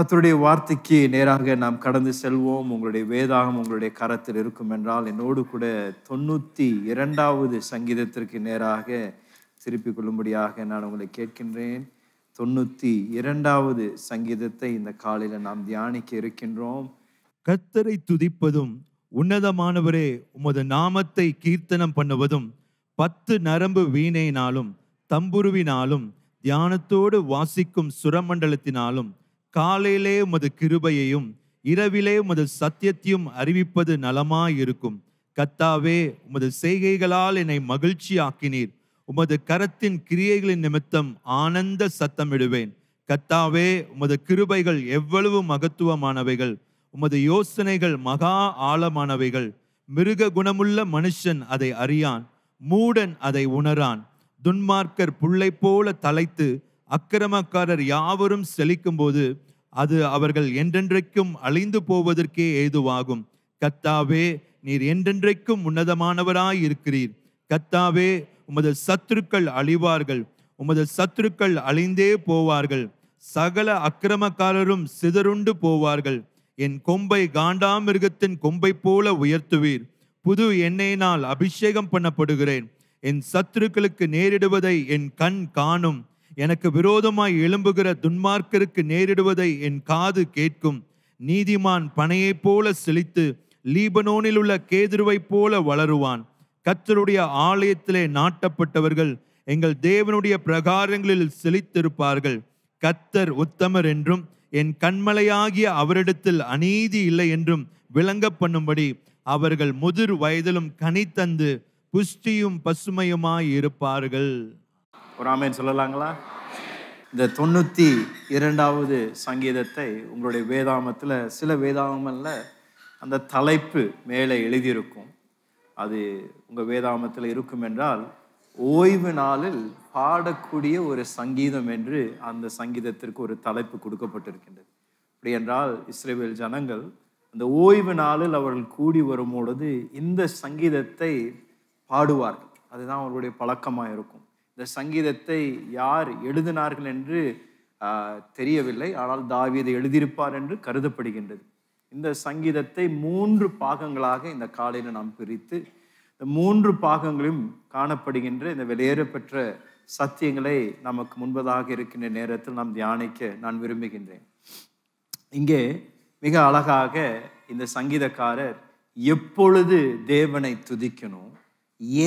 கர்த்தருடைய வார்த்தைக்கு நேராக நாம் கடந்து செல்வோம். உங்களுடைய வேதாகம் உங்களுடைய கரத்தில் இருக்கும் என்றால் என்னோடு கூட 92வது சங்கீதத்திற்கு நேராக திருப்பிக் கொள்ளும்படியாக நான் உங்களை கேட்கின்றேன். 92வது சங்கீதத்தை இந்த காலையில் நாம் தியானிக்க இருக்கின்றோம். கர்த்தரை துதிப்பதும் உன்னதமானவரே உமது நாமத்தை கீர்த்தனம் பண்ணுவதும் 10 நரம்பு வீணையினாலும் தம்புருவினாலும் தியானத்தோடு வாசிக்கும் சுரமண்டலத்தினாலும் காலையிலே உமது கிருபையையும் இரவிலே உமது சத்தியத்தையும் அறிவிப்பது நலமாயிருக்கும். கர்த்தாவே, உமது செய்கைகளால் என்னை மகிழ்ச்சி ஆக்கினீர். உமது கரத்தின் கிரியைகளின் நிமித்தம் ஆனந்த சத்தமிடுவேன். கர்த்தாவே, உமது கிருபைகள் எவ்வளவு மகத்துவமானவைகள், உமது யோசனைகள் மகா ஆழமானவைகள். மிருக குணமுள்ள மனுஷன் அதை அறியான், மூடன் அதை உணரான். துன்மார்க்கர் புல்லை போல தலைத்து அக்கிரமக்காரர் யாவரும் செழிக்கும் போது அது அவர்கள் என்றென்றைக்கும் அழிந்து போவதற்கே ஏதுவாகும். கர்த்தாவே, நீர் என்றென்றைக்கும் உன்னதமானவராய் இருக்கிறீர். கர்த்தாவே, உமது சத்துருக்கள் அழிவார்கள், உமது சத்துருக்கள் அழிந்தே போவார்கள். சகல அக்கிரமக்காரரும் சிதறுண்டு போவார்கள். என் கொம்பை காண்டாமிருகத்தின் கொம்பை போல உயர்த்துவீர். புது எண்ணெயினால் அபிஷேகம் பண்ணப்படுகிறேன். என் சத்துருக்களுக்கு நேரிடுவதை என் கண் காணும். எனக்கு விரோதமாய் எழும்புகிற துன்மார்க்கருக்கு நேரிடுவதை என் காது கேட்கும். நீதிமான் பனையைப் போல செழித்து லீபனோனில் உள்ள கேதுருவைப் போல வளருவான். கர்த்தருடைய ஆலயத்திலே நாட்டப்பட்டவர்கள் எங்கள் தேவனுடைய பிரகாரங்களில் செழித்திருப்பார்கள். கர்த்தர் உத்தமர் என்றும் என் கண்மலையாகிய அவரிடத்தில் அநீதி இல்லை என்றும் விளங்க பண்ணும்படி அவர்கள் முதிர் வயதிலும் கனி தந்து புஷ்டியும் பசுமையுமாய் இருப்பார்கள். ஒரு ஆமென் சொல்லலாங்களா? இந்த 92வது சங்கீதத்தை உங்களுடைய வேதாகமத்தில், சில வேதாகமல்ல அந்த தலைப்பு மேலே எழுதியிருக்கும். அது உங்கள் வேதாகமத்தில் இருக்கும் என்றால் ஓய்வு நாளில் பாடக்கூடிய ஒரு சங்கீதம் என்று அந்த சங்கீதத்திற்கு ஒரு தலைப்பு கொடுக்கப்பட்டிருக்கின்றது. அப்படி என்றால் இஸ்ரவேல் ஜனங்கள் அந்த ஓய்வு நாளில் அவர்கள் கூடி வரும்பொழுது இந்த சங்கீதத்தை பாடுவார்கள். அதுதான் அவர்களுடைய பழக்கமாக இருக்கும். இந்த சங்கீதத்தை யார் எழுதினார்கள் என்று தெரியவில்லை, ஆனால் தாவீது எழுதியிருப்பார் என்று கருதப்படுகின்றது. இந்த சங்கீதத்தை 3 பாகங்களாக இந்த காலையில் நாம் பிரித்து இந்த 3 பாகங்களும் காணப்படுகின்ற இந்த வெளியேறப்பெற்ற சத்தியங்களை நமக்கு முன்பதாக இருக்கின்ற நேரத்தில் நாம் தியானிக்க நான் விரும்புகின்றேன். இங்கே மிக அழகாக இந்த சங்கீதக்காரர் எப்பொழுது தேவனை துதிக்கணும்,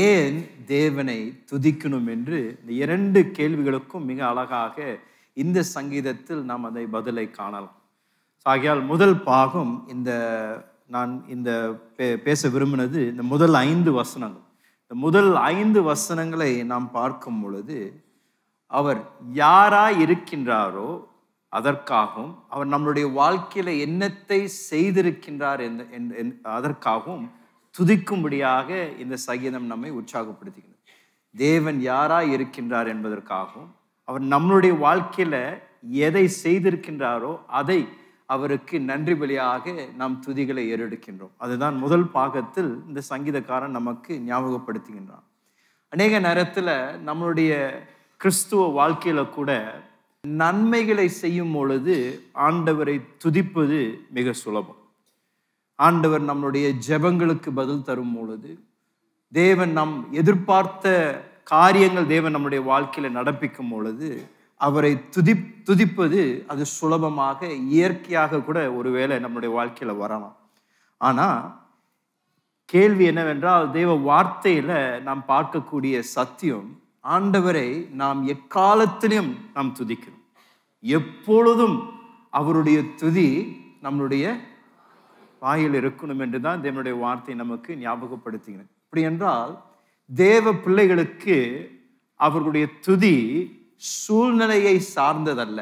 ஏன் தேவனை துதிக்கணும் என்று இந்த 2 கேள்விகளுக்கும் மிக அழகாக இந்த சங்கீதத்தில் நாம் அதை பதிலை காணலாம். ஆகையால் முதல் பாகம் நான் பேச விரும்பினது இந்த முதல் 5 வசனங்கள். இந்த முதல் 5 வசனங்களை நாம் பார்க்கும் பொழுது அவர் யாராய் இருக்கின்றாரோ அதற்காகவும், அவர் நம்மளுடைய வாழ்க்கையில என்னத்தை செய்திருக்கின்றார் அதற்காகவும் துதிக்கும்படியாக இந்த சங்கீதம் நம்மை உற்சாகப்படுத்துகிறது. தேவன் யாராய் இருக்கின்றார் என்பதற்காகவும், அவர் நம்மளுடைய வாழ்க்கையில எதை செய்திருக்கின்றாரோ அதை அவருக்கு நன்றி பலியாக நாம் துதிகளை ஏறெடுக்கின்றோம். அதுதான் முதல் பாகத்தில் இந்த சங்கீதக்காரன் நமக்கு ஞாபகப்படுத்துகின்றான். அநேக நேரத்துல நம்மளுடைய கிறிஸ்துவ வாழ்க்கையில கூட நன்மைகளை செய்யும் பொழுது ஆண்டவரை துதிப்பது மிக சுலபம். ஆண்டவர் நம்மளுடைய ஜெபங்களுக்கு பதில் தரும் பொழுது, தேவன் நம் எதிர்பார்த்த காரியங்கள் தேவன் நம்முடைய வாழ்க்கையில நடப்பிக்கும் பொழுது அவரை துதிப்பது அது சுலபமாக இயற்கையாக கூட ஒருவேளை நம்முடைய வாழ்க்கையில வரலாம். ஆனா கேள்வி என்னவென்றால், தேவ வார்த்தையில நாம் பார்க்கக்கூடிய சத்தியம், ஆண்டவரை நாம் எக்காலத்திலும் நாம் துதிக்கிறோம். எப்பொழுதும் அவருடைய துதி நம்மளுடைய வாயில் இருக்கணும் என்றுதான் தேவனுடைய வார்த்தை நமக்கு ஞாபகப்படுத்துகிறது. அப்படி என்றால் தேவ பிள்ளைகளுக்கு அவர்களுடைய துதி சூழ்நிலையை சார்ந்ததல்ல.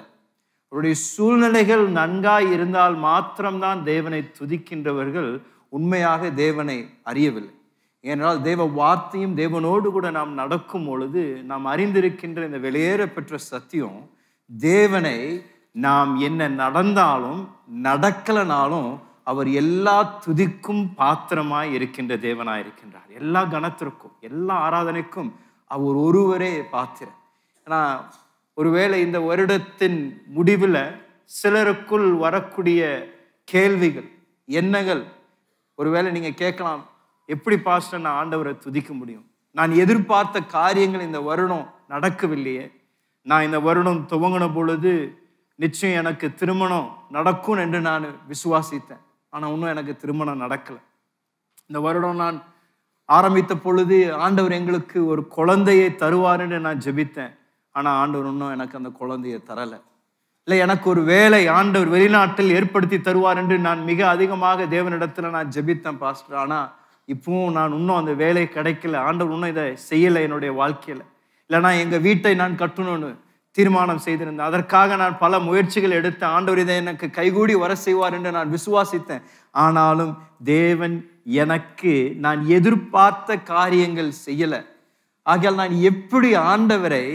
அவருடைய சூழ்நிலைகள் நன்காய் இருந்தால் மாத்திரம்தான் தேவனை துதிக்கின்றவர்கள் உண்மையாக தேவனை அறியவில்லை. ஏனென்றால் தேவ வார்த்தையும் தேவனோடு கூட நாம் நடக்கும் பொழுது நாம் அறிந்திருக்கின்ற இந்த வெளியேற பெற்ற சத்தியம், தேவனை நாம் என்ன நடந்தாலும் நடக்கலனாலும் அவர் எல்லா துதிக்கும் பாத்திரமாய் இருக்கின்ற தேவனாய் இருக்கின்றார். எல்லா கனத்திற்கும் எல்லா ஆராதனைக்கும் அவர் ஒருவரே பாத்திரம். ஏன்னா ஒருவேளை இந்த வருடத்தின் முடிவில் சிலருக்குள் வரக்கூடிய கேள்விகள், எண்ணங்கள். ஒருவேளை நீங்க கேட்கலாம், எப்படி பாஸ்டர் நான் ஆண்டவரை துதிக்க முடியும்? நான் எதிர்பார்த்த காரியங்கள் இந்த வருடம் நடக்கவில்லையே. நான் இந்த வருடம் துவங்கின பொழுது நிச்சயம் எனக்கு திருமணம் நடக்கும் என்று நான் விசுவாசித்தேன். ஆனால் இன்னும் எனக்கு திருமணம் நடக்கலை. இந்த வருடம் நான் ஆரம்பித்த பொழுது ஆண்டவர் எங்களுக்கு ஒரு குழந்தையை தருவார் என்று நான் ஜெபித்தேன். ஆனால் ஆண்டவர் இன்னும் எனக்கு அந்த குழந்தையை தரலை. இல்லை, எனக்கு ஒரு வேலை ஆண்டவர் வெளிநாட்டில் ஏற்படுத்தி தருவார் என்று நான் மிக அதிகமாக தேவனிடத்தில் நான் ஜெபித்தேன் பாஸ்டர். ஆனால் இப்பவும் நான் இன்னும் அந்த வேலை கிடைக்கல. ஆண்டவர் இன்னும் இதை செய்யலை என்னுடைய வாழ்க்கையில். இல்லைனா எங்கள் வீட்டை நான் கட்டணும்னு தீர்மானம் செய்திருந்தேன். அதற்காக நான் பல முயற்சிகள் எடுத்தேன். ஆண்டவர் இதை எனக்கு கைகூடி வர செய்வார் என்று நான் விசுவாசித்தேன். ஆனாலும் தேவன் எனக்கு நான் எதிர்பார்த்த காரியங்கள் செய்யலை. ஆகையால் நான் எப்படி ஆண்டவரை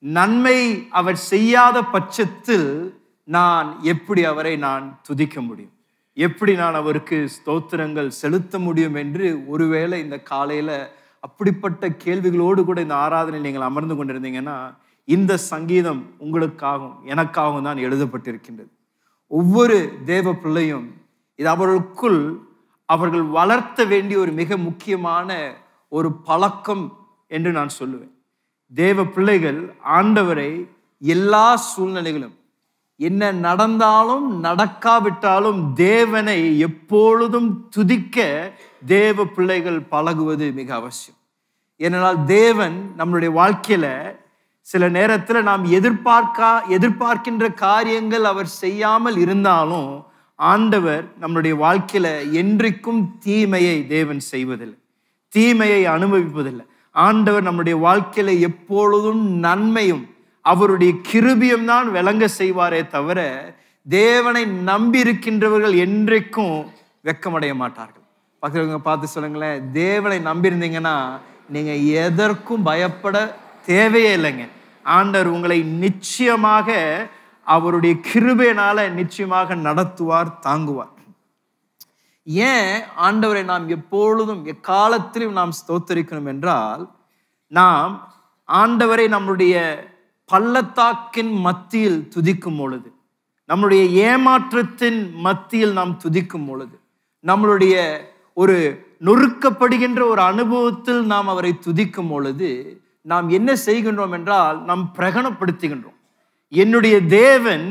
நன்மை அவர் செய்யாத பட்சத்தில் நான் எப்படி அவரை நான் துதிக்க முடியும்? எப்படி நான் அவருக்கு ஸ்தோத்திரங்கள் செலுத்த முடியும் என்று ஒருவேளை இந்த காலையில அப்படிப்பட்ட கேள்விகளோடு கூட இந்த ஆராதனையில் நீங்கள் அமர்ந்து கொண்டிருந்தீங்கன்னா, இந்த சங்கீதம் உங்களுக்காகவும் எனக்காகவும் தான் எழுதப்பட்டிருக்கின்றது. ஒவ்வொரு தேவ பிள்ளையும் இது அவர்களுக்குள் அவர்கள் வளர்த்த வேண்டிய ஒரு மிக முக்கியமான ஒரு பழக்கம் என்று நான் சொல்லுவேன். தேவ பிள்ளைகள் ஆண்டவரை எல்லா சூழ்நிலைகளும், என்ன நடந்தாலும் நடக்காவிட்டாலும் தேவனை எப்பொழுதும் துதிக்க தேவ பிள்ளைகள் பழகுவது மிக அவசியம். ஏனென்றால் தேவன் நம்மளுடைய வாழ்க்கையில சில நேரத்தில் நாம் எதிர்பார்க்கின்ற காரியங்கள் அவர் செய்யாமல் இருந்தாலும் ஆண்டவர் நம்மளுடைய வாழ்க்கையில என்றைக்கும் தீமையை தேவன் செய்வதில்லை, தீமையை அனுபவிப்பதில்லை. ஆண்டவர் நம்முடைய வாழ்க்கையில எப்பொழுதும் நன்மையும் அவருடைய கிருபையும் தான் விளங்க செய்வாரே தவிர தேவனை நம்பி இருக்கின்றவர்கள் என்றைக்கும் வெட்கமடைய மாட்டார்கள். பக்கத்துல பார்த்து சொல்லுங்களேன், தேவனை நம்பியிருந்தீங்கன்னா நீங்க எதற்கும் பயப்பட தேவையே இல்லைங்க. ஆண்டவர் உங்களை நிச்சயமாக அவருடைய கிருபையினால நிச்சயமாக நடத்துவார், தாங்குவார். ஏன் ஆண்டவரை நாம் எப்பொழுதும் எக்காலத்திலும் நாம் ஸ்தோத்தரிக்கணும் என்றால், நாம் ஆண்டவரை நம்முடைய பள்ளத்தாக்கின் மத்தியில் துதிக்கும் பொழுது, நம்முடைய ஏமாற்றத்தின் மத்தியில் நாம் துதிக்கும் பொழுது, நம்மளுடைய ஒரு நொறுக்கப்படுகின்ற ஒரு அனுபவத்தில் நாம் அவரை துதிக்கும் பொழுது நாம் என்ன செய்கின்றோம் என்றால், நாம் பிரகடனப்படுத்துகின்றோம், என்னுடைய தேவன்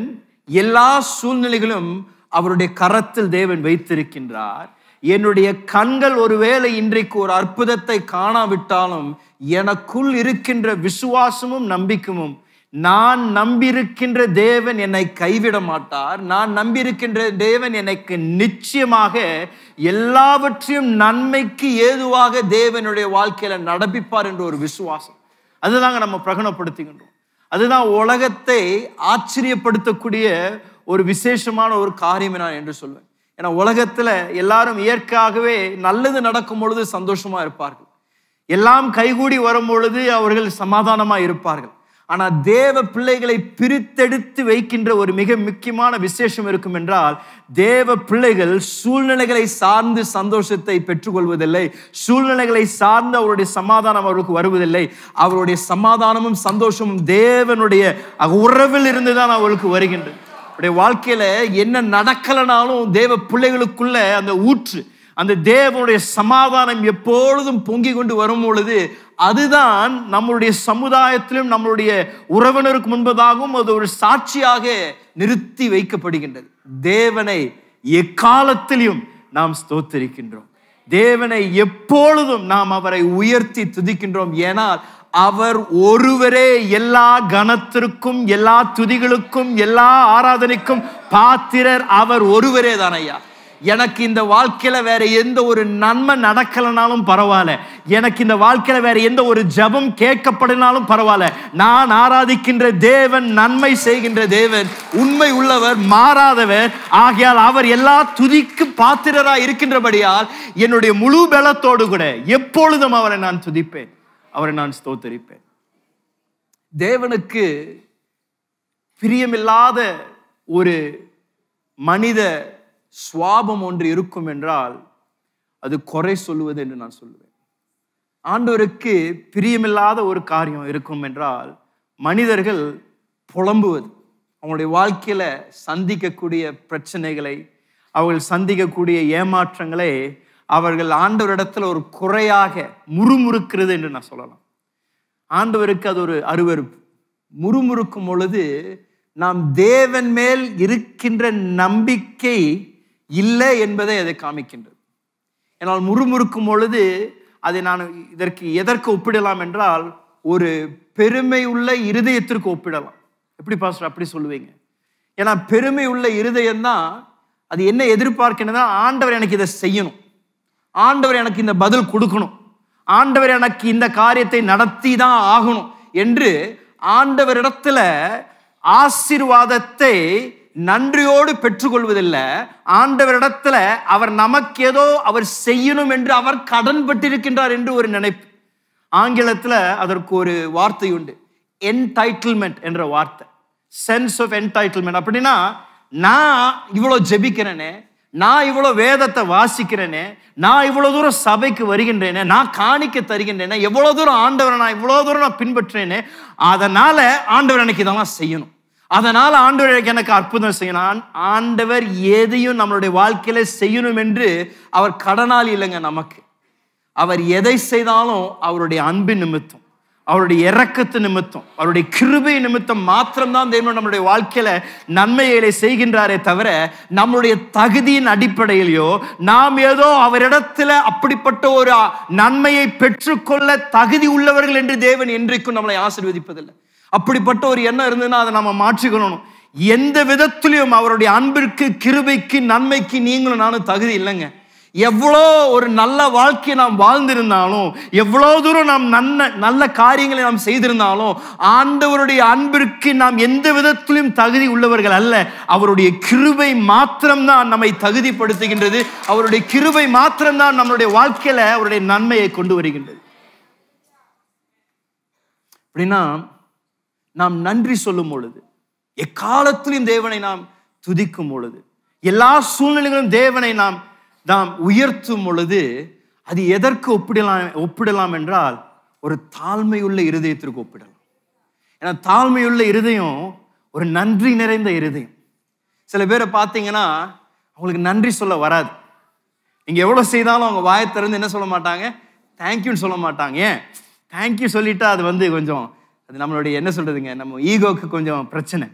எல்லா சூழ்நிலைகளும் அவருடைய கரத்தில் தேவன் வைத்திருக்கின்றார். என்னுடைய கண்கள் ஒருவேளை இன்றைக்கு ஒரு அற்புதத்தை காணாவிட்டாலும் எனக்குள் இருக்கின்ற விசுவாசமும் நம்பிக்கையும், நான் நம்பியிருக்கின்ற தேவன் என்னை கைவிட மாட்டார், நான் நம்பியிருக்கின்ற தேவன் எனக்கு நிச்சயமாக எல்லாவற்றையும் நன்மைக்கு ஏதுவாக தேவனுடைய வாழ்க்கையில நடப்பிப்பார் என்ற ஒரு விசுவாசம். அதுதாங்க நம்ம பிரகடனப்படுத்துகின்றோம். அதுதான் உலகத்தை ஆச்சரியப்படுத்தக்கூடிய ஒரு விசேஷமான ஒரு காரியம் நான் என்று சொல்வேன். ஏன்னா உலகத்துல எல்லாரும் இயற்கையாகவே நல்லது நடக்கும் பொழுது சந்தோஷமா இருப்பார்கள், எல்லாம் கைகூடி வரும் பொழுது அவர்கள் சமாதானமா இருப்பார்கள். ஆனா தேவ பிள்ளைகளை பிரித்தெடுத்து வைக்கின்ற ஒரு மிக முக்கியமான விசேஷம் இருக்கும் என்றால், தேவ பிள்ளைகள் சூழ்நிலைகளை சார்ந்து சந்தோஷத்தை பெற்றுக்கொள்வதில்லை, சூழ்நிலைகளை சார்ந்து அவருடைய சமாதானம் அவர்களுக்கு வருவதில்லை. அவருடைய சமாதானமும் சந்தோஷமும் தேவனுடைய உறவில் இருந்துதான் அவர்களுக்கு வருகின்றது. அவருடைய வாழ்க்கையில என்ன நடக்கலனாலும் தேவ பிள்ளைகளுக்குள்ள அந்த ஊற்று, அந்த தேவனுடைய சமாதானம் எப்பொழுதும் பொங்கி கொண்டு வரும் பொழுது அதுதான் நம்மளுடைய சமுதாயத்திலும் நம்மளுடைய உறவினருக்கு முன்பதாகவும் அது ஒரு சாட்சியாக நிறுத்தி வைக்கப்படுகின்றது. தேவனை எக்காலத்திலும் நாம் ஸ்தோத்திரிக்கின்றோம், தேவனை எப்பொழுதும் நாம் அவரை உயர்த்தி துதிக்கின்றோம். ஏனால் அவர் ஒருவரே எல்லா கனத்திற்கும், எல்லா துதிகளுக்கும், எல்லா ஆராதனைக்கும் பாத்திரர். அவர் ஒருவரே தான் ஐயா. எனக்கு இந்த வாழ்க்கையில வேற எந்த ஒரு நன்மை நடக்கலனாலும் பரவாயில்ல, எனக்கு இந்த வாழ்க்கையில வேற எந்த ஒரு ஜெபம் கேட்கப்படனாலும் பரவாயில்ல, நான் ஆராதிக்கின்ற தேவன் நன்மை செய்கின்ற தேவன், உண்மை உள்ளவர், மாறாதவர். ஆகையால் அவர் எல்லா துதிக்கு பாத்திரராய் இருக்கின்றபடியால் என்னுடைய முழு பலத்தோடு கூட எப்பொழுதும் அவரை நான் துதிப்பேன், அவரை நான் ஸ்தோத்தரிப்பேன். தேவனுக்கு பிரியமில்லாத ஒரு மனித சுவாபம் ஒன்று இருக்கும் என்றால் அது குறை சொல்லுவது என்று நான் சொல்லுவேன். ஆண்டவருக்கு பிரியமில்லாத ஒரு காரியம் இருக்கும் என்றால் மனிதர்கள் புலம்புவது, அவங்களுடைய வாழ்க்கையில சந்திக்கக்கூடிய பிரச்சனைகளை, அவர்கள் சந்திக்கக்கூடிய ஏமாற்றங்களை அவர்கள் ஆண்டவரிடத்துல ஒரு குறையாக முறுமுறுக்கிறது என்று நான் சொல்லலாம். ஆண்டவருக்கு அது ஒரு அருவருப்பு. முறுமுறுக்கும் பொழுது நாம் தேவன் மேல் இருக்கின்ற நம்பிக்கை இல்லை என்பதை அதை காமிக்கின்றது. ஏன்னால் முறுமுறுக்கும் பொழுது அதை நான் எதற்கு ஒப்பிடலாம் என்றால், ஒரு பெருமை உள்ள இருதயத்திற்கு ஒப்பிடலாம். எப்படி பாஸ்டர் அப்படி சொல்லுவீங்க? ஏன்னா பெருமை உள்ள இருதயம் தான் அது என்ன எதிர்பார்க்கின்றதா, ஆண்டவர் எனக்கு இதை செய்யணும், ஆண்டவர் எனக்கு இந்த பதில் கொடுக்கணும், ஆண்டவர் எனக்கு இந்த காரியத்தை நடத்தி தான் ஆகணும் என்று ஆண்டவரிடத்துல ஆசீர்வாதத்தை நன்றியோடு பெற்றுக்கொள்வதில்லை. ஆண்டவரிடத்துல அவர் நமக்கு ஏதோ அவர் செய்யணும் என்று அவர் கடன் பட்டிருக்கின்றார் என்று ஒரு நினைப்பு. ஆங்கிலத்துல அதற்கு ஒரு வார்த்தை உண்டு, என்டைட்டில்மெண்ட் என்ற வார்த்தை. Sense of entitlement. அப்படின்னா, நான் இவ்வளவு ஜெபிக்கிறேனே, நான் இவ்வளவு வேதத்தை வாசிக்கிறேனே, நான் இவ்வளவு தூரம் சபைக்கு வருகின்றேனே, நான் காணிக்க தருகின்றேனே, எவ்வளவு தூரம் ஆண்டவரை நான் இவ்வளவு தூரம் நான் பின்பற்றேனே, அதனால ஆண்டவர் எனக்கு இதெல்லாம் செய்யணும், அதனால ஆண்டவர் எனக்கு அற்புதம் செய்யணும். ஆண்டவர் எதையும் நம்மளுடைய வாழ்க்கையில செய்யணும் என்று அவர் கடனாளி இல்லைங்க நமக்கு. அவர் எதை செய்தாலும் அவருடைய அன்பின் நிமித்தம், அவருடைய இரக்கத்து நிமித்தம், அவருடைய கிருபை நிமித்தம் மாத்திரம்தான் தேவன் நம்மளுடைய வாழ்க்கையில நன்மைகளை செய்கின்றாரே தவிர, நம்மளுடைய தகுதியின் அடிப்படையிலையோ நாம் ஏதோ அவரிடத்துல அப்படிப்பட்ட ஒரு நன்மையை பெற்றுக்கொள்ள தகுதி உள்ளவர்கள் என்று தேவன் என்றைக்கும் நம்மளை ஆசீர்வதிப்பதில்லை. அப்படிப்பட்ட ஒரு எண்ணம் இருந்ததுன்னா அதை நம்ம மாற்றிக்கணும். எந்த விதத்திலையும் அவருடைய அன்பிற்கு, கிருபைக்கு, நன்மைக்கு நீங்களும் நானும் தகுதி இல்லைங்க. எவ்வளோ ஒரு நல்ல வாழ்க்கையை நாம் வாழ்ந்திருந்தாலும், எவ்வளோ தூரம் நாம் நல்ல காரியங்களை நாம் செய்திருந்தாலும், ஆண்டவருடைய அன்பிற்கு நாம் எந்த விதத்திலும் தகுதி உள்ளவர்கள் அல்ல. அவருடைய கிருபை மாத்திரம்தான் நம்மை தகுதிப்படுத்துகின்றது. அவருடைய கிருபை மாத்திரம்தான் நம்மளுடைய வாழ்க்கையில அவருடைய நன்மையை கொண்டு வருகின்றது. அப்படின்னா நாம் நன்றி சொல்லும் பொழுது, எக்காலத்திலும் தேவனை நாம் துதிக்கும் பொழுது, எல்லா சூழ்நிலைகளும் தேவனை நாம் உயர்த்தும் பொழுது, அது எதற்கு ஒப்பிடலாம் என்றால், ஒரு தாழ்மையுள்ள இருதயத்திற்கு ஒப்பிடலாம். ஏன்னா தாழ்மையுள்ள இருதயம் ஒரு நன்றி நிறைந்த இருதயம். சில பேரை பார்த்தீங்கன்னா அவங்களுக்கு நன்றி சொல்ல வராது. நீங்க எவ்வளவு செய்தாலும் அவங்க வாயை திறந்து என்ன சொல்ல மாட்டாங்க, தேங்க்யூன்னு சொல்ல மாட்டாங்க. ஏன்? தேங்க்யூ சொல்லிட்டா அது கொஞ்சம், அது நம்மளுடைய என்ன சொல்றதுங்க, நம்ம ஈகோக்கு கொஞ்சம் பிரச்சனை.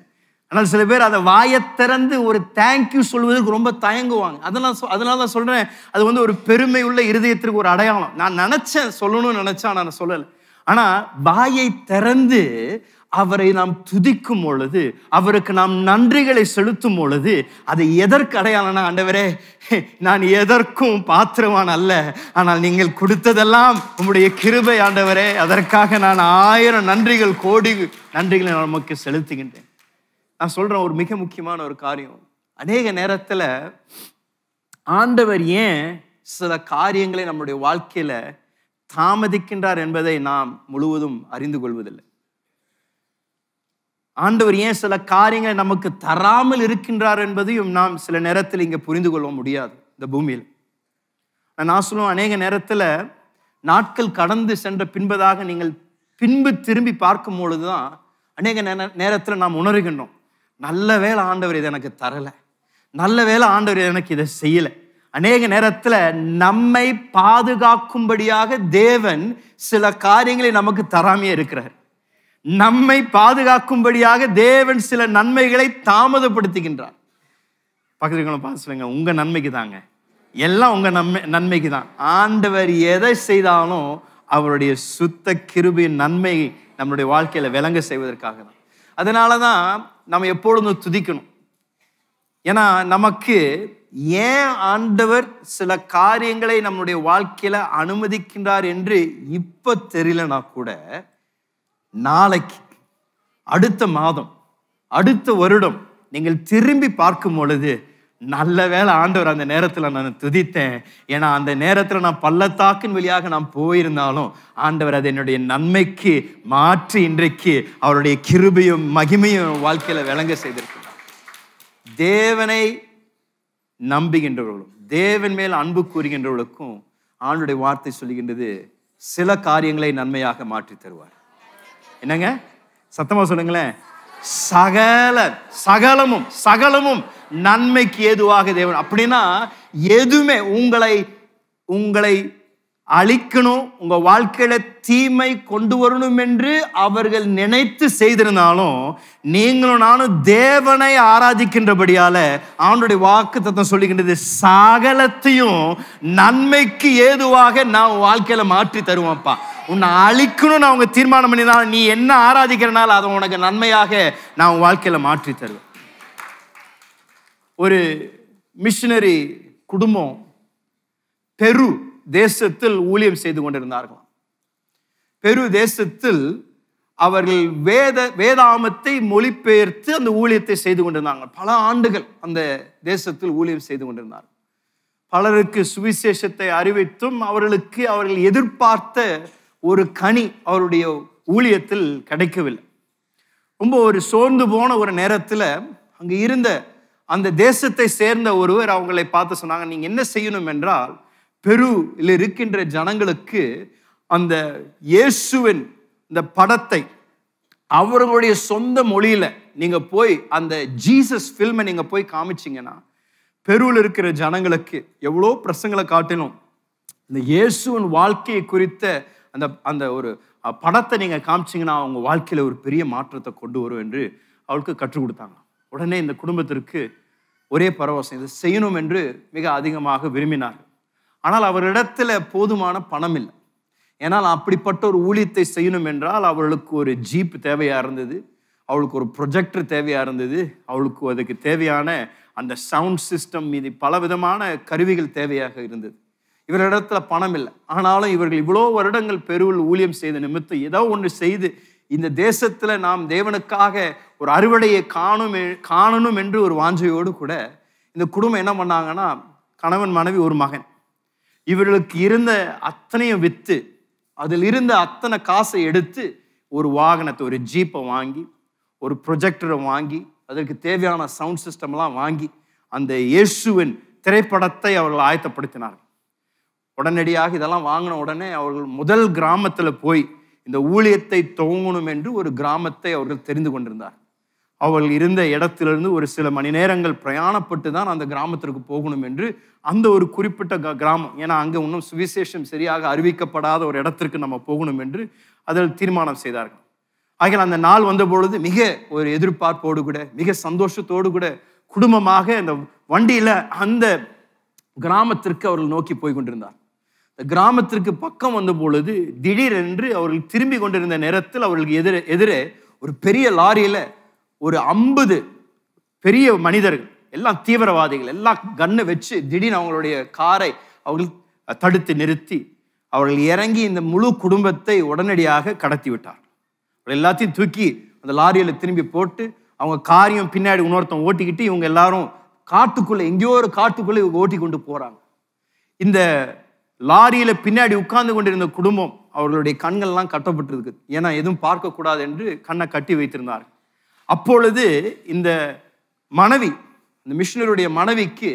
ஆனால் சில பேர் அதை வாயை திறந்து ஒரு தேங்க்யூ சொல்வதற்கு ரொம்ப தயங்குவாங்க. அதனால தான் சொல்றேன், அது ஒரு பெருமை உள்ள இருதயத்திற்கு ஒரு அடையாளம். நான் நினைச்சேன், சொல்லணும்னு நினைச்சா நான் சொல்லலை. ஆனா வாயை திறந்து அவரை நாம் துதிக்கும் பொழுது, அவருக்கு நாம் நன்றிகளை செலுத்தும் பொழுது, அது எதற்கு அடையாளம்னா, ஆண்டவரே நான் எதற்கும் பாத்திரவான் அல்ல, ஆனால் நீங்கள் கொடுத்ததெல்லாம் உம்முடைய கிருபை ஆண்டவரே, அதற்காக நான் 1000 நன்றிகள், கோடி நன்றிகளை நான் நமக்கு செலுத்துகின்றேன். நான் சொல்றேன், ஒரு மிக முக்கியமான ஒரு காரியம், அநேக நேரத்துல ஆண்டவர் ஏன் சில காரியங்களை நம்முடைய வாழ்க்கையில தாமதிக்கின்றார் என்பதை நாம் முழுவதும் அறிந்து கொள்வதில்லை. ஆண்டவர் ஏன் சில காரியங்களை நமக்கு தராமல் இருக்கின்றார் என்பதையும் நாம் சில நேரத்தில் இங்க புரிந்து கொள்ள முடியாது. இந்த பூமியில் நான் சொல்லுவேன், அநேக நேரத்துல நாட்கள் கடந்து சென்ற பின்பதாக நீங்கள் பின்பு திரும்பி பார்க்கும் பொழுதுதான் அநேக நேரத்துல நாம் உணர்கின்றோம், நல்ல வேளை ஆண்டவர் இதை எனக்கு தரல, நல்ல வேளை ஆண்டவர் எனக்கு இதை செய்யல. அநேக நேரத்துல நம்மை பாதுகாக்கும்படியாக தேவன் சில காரியங்களை நமக்கு தராமையே இருக்கிறார். நம்மை பாதுகாக்கும்படியாக தேவன் சில நன்மைகளை தாமதப்படுத்துகின்றார். பக்கத்துல பார்த்து சொல்லுங்க, உங்க நன்மைக்கு தாங்க, எல்லாம் உங்க நன்மைக்கு தான். ஆண்டவர் எதை செய்தாலும் அவருடைய சுத்த கிருபையின் நன்மை நம்மளுடைய வாழ்க்கையில விளங்க செய்வதற்காக தான். அதனாலதான் நம்ம எப்பொழுதும் துதிக்கணும். ஏன்னா நமக்கு ஏன் ஆண்டவர் சில காரியங்களை நம்மளுடைய வாழ்க்கையில அனுமதிக்கின்றார் என்று இப்ப தெரியலனா கூட, நாளைக்கு, அடுத்த மாதம், அடுத்த வருடம் நீங்கள் திரும்பி பார்க்கும் பொழுது, நல்ல வேளை ஆண்டவர் அந்த நேரத்தில் நான் துதித்தேன், ஏன்னா அந்த நேரத்தில் நான் பள்ளத்தாக்கின் வழியாக நான் போயிருந்தாலும் ஆண்டவர் அதை என்னுடைய நன்மைக்கு மாற்றி இன்றைக்கு அவருடைய கிருபையும் மகிமையும் வாழ்க்கையில விளங்க செய்திருக்கிறார். தேவனை நம்புகின்றவர்களும் தேவன் மேல் அன்பு கூறுகின்றவர்களுக்கும் ஆண்டுடைய வார்த்தை சொல்லுகின்றது, சில காரியங்களை நன்மையாக மாற்றி தருவார். என்னங்க, சத்தமா சொல்லுங்களேன், சகலமும் சகலமும் நன்மைக்கு ஏதுவாக தேவன். அப்படின்னா எதுவுமே உங்களை அழிக்கணும், உங்க வாழ்க்கையில தீமை கொண்டு வரணும் என்று அவர்கள் நினைத்து செய்திருந்தாலும், நீங்களும் நானும் தேவனை ஆராதிக்கின்றபடியால அவனுடைய வாக்குத்தத்தம் சொல்லுகின்றது, சகலத்தையும் நன்மைக்கு ஏதுவாக நான் வாழ்க்கையில மாற்றி தருவான்ப்பா. உன்னை அழிக்கணும் நான் அவங்க தீர்மானம் பண்ணினாலும் நீ என்ன ஆராதிக்கிறனால அதை உனக்கு நன்மையாக நான் வாழ்க்கையில மாற்றி தருவேன். ஒரு மிஷனரி குடும்பம் பெரு தேசத்தில் ஊழியம் செய்து கொண்டிருந்தார்கள். பெரு தேசத்தில் அவர்கள் வேதாமத்தை மொழிபெயர்த்து அந்த ஊழியத்தை செய்து கொண்டிருந்தாங்க. பல ஆண்டுகள் அந்த தேசத்தில் ஊழியம் செய்து கொண்டிருந்தார்கள். பலருக்கு சுவிசேஷத்தை அறிவித்தும் அவர்கள் எதிர்பார்த்த ஒரு கனி அவருடைய ஊழியத்தில் கிடைக்கவில்லை. ரொம்ப ஒரு சோர்ந்து போன ஒரு நேரத்தில் அங்கே இருந்த அந்த தேசத்தை சேர்ந்த ஒருவர் அவங்களை பார்த்து சொன்னாங்க, நீங்க என்ன செய்யணும் என்றால், பெருவில் இருக்கின்ற ஜனங்களுக்கு அந்த இயேசுவின் இந்த படத்தை அவர்களுடைய சொந்த மொழியில நீங்க போய் அந்த ஜீசஸ் ஃபில்மை நீங்க போய் காமிச்சிங்கன்னா, பெருவில் இருக்கிற ஜனங்களுக்கு எவ்வளோ பிரசங்களை காட்டிலும் இந்த இயேசுவின் வாழ்க்கையை குறித்த அந்த ஒரு படத்தை நீங்க காமிச்சிங்கன்னா அவங்க வாழ்க்கையில ஒரு பெரிய மாற்றத்தை கொண்டு வரும் என்று அவளுக்கு கற்றுக் கொடுத்தாங்க. உடனே இந்த குடும்பத்திற்கு ஒரே பரவசம், இதை செய்யணும் என்று மிக அதிகமாக விரும்பினார்கள். ஆனால் அவரிடத்துல போதுமான பணம் இல்லை. ஏன்னால் அப்படிப்பட்ட ஒரு ஊழியத்தை செய்யணும் என்றால் அவளுக்கு ஒரு ஜீப் தேவையா இருந்தது, அவளுக்கு ஒரு ப்ரொஜெக்டர் தேவையா இருந்தது, அவளுக்கு அதுக்கு தேவையான அந்த சவுண்ட் சிஸ்டம் மீது பல விதமான கருவிகள் தேவையாக இருந்தது. இவரிடத்துல பணம் இல்லை. ஆனாலும் இவர்கள் இவ்வளோ வருடங்கள் பெருவில் ஊழியம் செய்த நிமித்தம் ஏதோ ஒன்று செய்து இந்த தேசத்துல நாம் தேவனுக்காக ஒரு அறுவடையை காணணும் என்று ஒரு வாஞ்சையோடு கூட இந்த குடும்பம் என்ன பண்ணாங்கன்னா, கணவன் மனைவி ஒரு மகன், இவர்களுக்கு இருந்த அத்தனையும் வித்து அதில் இருந்த அத்தனை காசை எடுத்து ஒரு வாகனத்தை, ஒரு ஜீப்பை வாங்கி, ஒரு ப்ரொஜெக்டரை வாங்கி, அதற்கு தேவையான சவுண்ட் சிஸ்டம்லாம் வாங்கி அந்த இயேசுவின் திரைப்படத்தை அவர்கள் ஆயத்தப்படுத்தினார்கள். உடனடியாக இதெல்லாம் வாங்கின உடனே அவர்கள் முதல் கிராமத்தில் போய் இந்த ஊழியத்தை துவங்கணும் என்று ஒரு கிராமத்தை அவர்கள் தெரிந்து கொண்டிருந்தார். அவர்கள் இருந்த இடத்திலிருந்து ஒரு சில மணி நேரங்கள் பிரயாணப்பட்டு தான் அந்த கிராமத்திற்கு போகணும் என்று அந்த ஒரு குறிப்பிட்ட கிராமம், ஏன்னா அங்கே இன்னும் சுவிசேஷம் சரியாக அறிவிக்கப்படாத ஒரு இடத்திற்கு நம்ம போகணும் என்று அதில் தீர்மானம் செய்தார்கள். ஆகிய அந்த நாள் வந்த பொழுது மிக ஒரு எதிர்பார்ப்போடு கூட மிக சந்தோஷத்தோடு கூட குடும்பமாக அந்த வண்டியில அந்த கிராமத்திற்கு அவர்கள் நோக்கி போய் கொண்டிருந்தார். கிராமத்திற்கு பக்கம் வந்த பொழுது திடீரென்று அவர்கள் திரும்பி கொண்டிருந்த நேரத்தில் அவர்களுக்கு எதிரே ஒரு பெரிய லாரியில ஒரு 50 பெரிய மனிதர்கள், எல்லாம் தீவிரவாதிகள், எல்லாம் கண்ணை வச்சு திடீர்னு அவங்களுடைய காரை அவர்கள் தடுத்து நிறுத்தி அவர்கள் இறங்கி இந்த முழு குடும்பத்தை உடனடியாக கடத்தி விட்டார். எல்லாத்தையும் தூக்கி அந்த லாரியில திரும்பி போட்டு அவங்க காரியம் பின்னாடி இன்னொருத்தன் ஓட்டிக்கிட்டு இவங்க எல்லாரும் காட்டுக்குள்ள, எங்கேயோ ஒரு காட்டுக்குள்ள இவங்க ஓட்டி கொண்டு போறாங்க. இந்த லாரியில பின்னாடி உட்கார்ந்து கொண்டிருந்த குடும்பம் அவர்களுடைய கண்கள்லாம் கட்டப்பட்டிருக்கு. ஏன்னா எதுவும் பார்க்கக்கூடாது என்று கண்ணை கட்டி வைத்திருந்தார். அப்பொழுது இந்த மனைவி, இந்த மிஷனருடைய மனைவிக்கு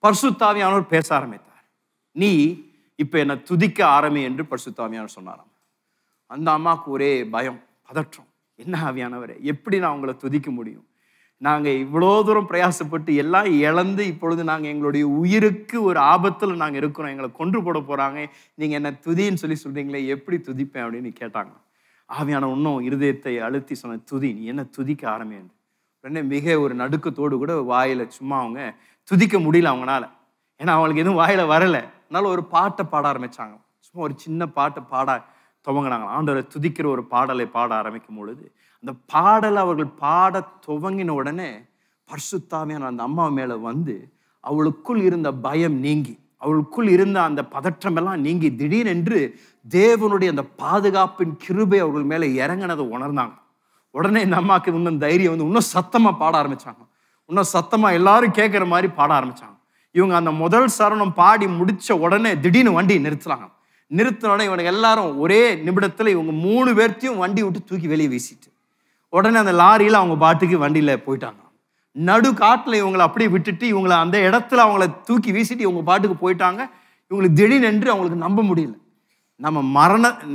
பரிசுத்த ஆவியானவர் பேச ஆரம்பித்தார். நீ இப்ப என்னை துதிக்க ஆரம்பி என்று பரிசுத்த ஆவியானவர் சொன்னாராம். அந்த அம்மாவுக்கு ஒரே பயம், பதற்றம். என்ன ஆவியானவரே, எப்படி நான் உங்களை துதிக்க முடியும்? நாங்கள் இவ்வளோ தூரம் பிரயாசப்பட்டு எல்லாம் இழந்து இப்பொழுது நாங்கள் எங்களுடைய உயிருக்கு ஒரு ஆபத்தில் நாங்கள் இருக்கிறோம், எங்களை கொன்று போட போகிறாங்க, நீங்கள் என்ன துதின்னு சொல்கிறீங்களே, எப்படி துதிப்பேன் அப்படின்னு கேட்டாங்க. ஆவியான இன்னும் இருதயத்தை அழுத்தி சொன்ன, துதி, நீ என்ன துதிக்க ஆரம்பின்னு. உடனே மிக ஒரு நடுக்கத்தோடு கூட வாயில் சும்மா அவங்க துதிக்க முடியல அவங்களால, ஏன்னா அவங்களுக்கு எதுவும் வாயில் வரலை. அதனால ஒரு பாட்டை பாட ஆரம்பித்தாங்க. சும்மா ஒரு சின்ன பாட்டை பாட துவங்கினாங்க. ஆண்டவரை துதிக்கிற ஒரு பாடலை பாட ஆரம்பிக்கும் பொழுது அந்த பாடலை அவர்கள் பாட துவங்கின உடனே பரிசுத்த ஆவியானவர் அந்த அம்மா மேல வந்து அவளுக்குள் இருந்த பயம் நீங்கி, அவளுக்குள் இருந்த அந்த பதற்றம் எல்லாம் நீங்கி, திடீரென்று தேவனுடைய அந்த பாதுகாப்பின் கிருபை அவர்கள் மேல இறங்கினதை உணர்ந்தாங்க. உடனே இந்த அம்மாவுக்கு இன்னும் தைரியம் வந்து இன்னும் சத்தமா பாட ஆரம்பிச்சாங்க. இன்னும் சத்தமா எல்லாரும் கேட்கிற மாதிரி பாட ஆரம்பிச்சாங்க. இவங்க அந்த முதல் சரணம் பாடி முடிச்ச உடனே திடீர்னு வண்டி நிறுத்துறாங்க. நிறுத்தினோடனே இவனுக்கு எல்லாரும் ஒரே நிமிடத்துல இவங்க 3 பேர்த்தையும் வண்டி விட்டு தூக்கி வெளியே வீசிட்டு உடனே அந்த லாரியில அவங்க பாட்டுக்கு வண்டியில போயிட்டாங்க. நடு காட்டுல இவங்களை அப்படியே விட்டுட்டு இவங்களை அந்த இடத்துல அவங்கள தூக்கி வீசிட்டு இவங்க பாட்டுக்கு போயிட்டாங்க. இவங்களுக்கு திடீரென்று அவங்களுக்கு நம்ப முடியல.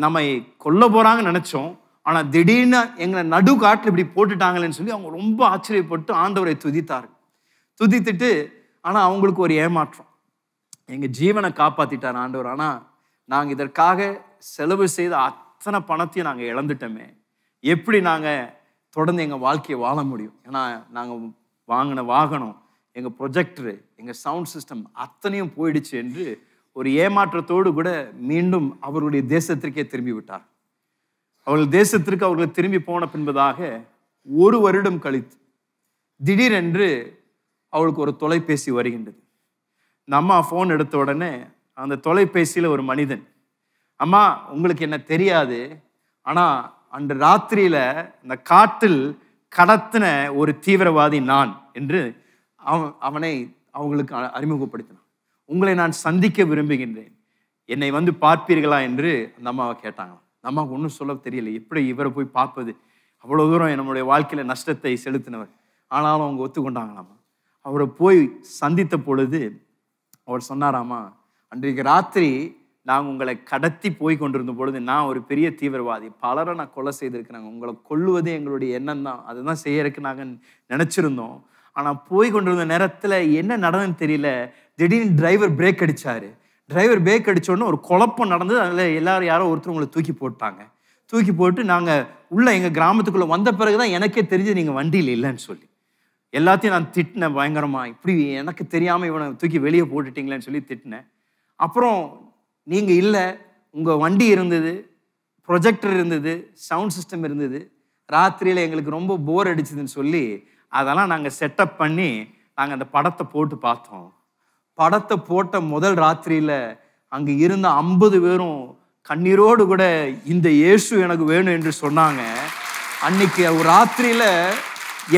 நம்ம கொல்ல போறாங்கன்னு நினைச்சோம், ஆனால் திடீர்னு எங்களை நடு காட்டில் இப்படி போட்டுட்டாங்களேன்னு சொல்லி அவங்க ரொம்ப ஆச்சரியப்பட்டு ஆண்டவரை துதித்தார்கள். துதித்துட்டு ஆனால் அவங்களுக்கு ஒரு ஏமாற்றம், எங்கள் ஜீவனை காப்பாற்றிட்டார் ஆண்டவர், ஆனால் நாங்கள் இதற்காக செலவு செய்த அத்தனை பணத்தையும் நாங்கள் இழந்துட்டோமே, எப்படி நாங்கள் தொடர்ந்து எங்கள் வாழ்க்கையை வாழ முடியும்? ஏன்னா நாங்கள் வாங்கின வாகனம், எங்கள் ப்ரொஜெக்டரு, எங்கள் சவுண்ட் சிஸ்டம் அத்தனையும் போயிடுச்சு என்று ஒரு ஏமாற்றத்தோடு கூட மீண்டும் அவருடைய தேசத்திற்கே திரும்பி விட்டார். அவர்கள் தேசத்திற்கு அவர்கள் திரும்பி போன பின்பதாக 1 வருடம் கழித்து திடீரென்று அவளுக்கு ஒரு தொலைபேசி வருகின்றது. இந்த அம்மா ஃபோன் எடுத்த உடனே அந்த தொலைபேசியில் ஒரு மனிதன், அம்மா உங்களுக்கு என்ன தெரியாது, ஆனால் அன்று ராத்திரியில் இந்த காட்டில் கடத்தின ஒரு தீவிரவாதி நான் என்று அவனை அவங்களுக்கு அறிமுகப்படுத்தினான். உங்களை நான் சந்திக்க விரும்புகின்றேன், என்னை வந்து பார்ப்பீர்களா என்று அந்த அம்மாவை கேட்டாங்களாம். அம்மாவுக்கு ஒன்றும் சொல்ல தெரியல, எப்படி இவரை போய் பார்ப்பது, அவ்வளோ தூரம் நம்முடைய வாழ்க்கையில் நஷ்டத்தை செலுத்தினவர். ஆனாலும் அவங்க ஒத்துக்கொண்டாங்களாமா. அவரை போய் சந்தித்த பொழுது அவர் சொன்னாராமா, அன்றைக்கு ராத்திரி நாங்கள் உங்களை கடத்தி போய் கொண்டிருந்த பொழுது நான் ஒரு பெரிய தீவிரவாதி, பலரை நான் கொலை செய்திருக்கிறாங்க, உங்களை கொல்லுவதே எங்களுடைய எண்ணம் தான், அதுதான் செய்யறதுக்கு நாங்கள் நினச்சிருந்தோம். ஆனால் போய் கொண்டிருந்த நேரத்தில் என்ன நடந்ததுன்னு தெரியல, திடீர்னு டிரைவர் பிரேக் அடித்தார். டிரைவர் பிரேக் அடித்தோடனே ஒரு குழப்பம் நடந்தது. அதில் எல்லாரும் யாரோ ஒருத்தர் உங்களை தூக்கி போட்டாங்க. தூக்கி போட்டு நாங்கள் உள்ளே எங்கள் கிராமத்துக்குள்ளே வந்த பிறகு தான் எனக்கே தெரிஞ்சு நீங்கள் வண்டியில் இல்லைன்னு சொல்லி எல்லாத்தையும் நான் திட்டினேன் பயங்கரமாக. இப்படி எனக்கு தெரியாமல் இவனை தூக்கி வெளியே போட்டுட்டீங்களேன்னு சொல்லி திட்டினேன். அப்புறம் நீங்கள் இல்லை, உங்கள் வண்டி இருந்தது, ப்ரொஜெக்டர் இருந்தது, சவுண்ட் சிஸ்டம் இருந்தது, ராத்திரியில் எங்களுக்கு ரொம்ப போர் அடிச்சதுன்னு சொல்லி அதெல்லாம் நாங்கள் செட்டப் பண்ணி நாங்கள் அந்த படத்தை போட்டு பார்த்தோம். படத்தை போட்ட முதல் ராத்திரியில் அங்கே இருந்த 50 பேரும் கண்ணீரோடு கூட இந்த இயேசு எனக்கு வேணும் என்று சொன்னாங்க. அன்னைக்கு ஒரு ராத்திரியில்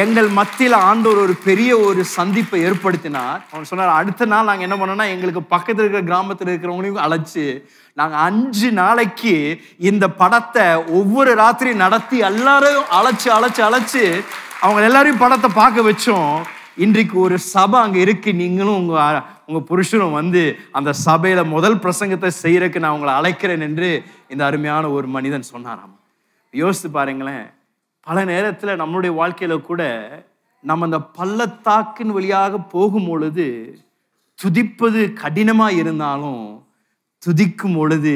எங்கள் மத்தியில் ஆண்டவர் ஒரு பெரிய ஒரு சந்திப்பை ஏற்படுத்தினார். அவன் சொன்னார், அடுத்த நாள் நாங்கள் என்ன பண்ணோம்னா எங்களுக்கு பக்கத்தில் இருக்கிற கிராமத்தில் இருக்கிறவங்களையும் அழைச்சி நாங்கள் 5 நாளைக்கு இந்த படத்தை ஒவ்வொரு ராத்திரியும் நடத்தி எல்லாரையும் அழைச்சி அவங்க எல்லாரையும் படத்தை பார்க்க வச்சோம். இன்றைக்கு ஒரு சபை அங்கே இருக்கு, நீங்களும் உங்கள் புருஷனும் வந்து அந்த சபையில் முதல் பிரசங்கத்தை செய்யறதுக்கு நான் உங்களை அழைக்கிறேன் என்று இந்த அருமையான ஒரு மனிதன் சொன்னாராம். யோசித்து பாருங்களேன், பல நேரத்தில் நம்மளுடைய வாழ்க்கையில கூட நம்ம அந்த பள்ளத்தாக்கின் வழியாக போகும் பொழுது துதிப்பது கடினமாக இருந்தாலும் துதிக்கும் பொழுது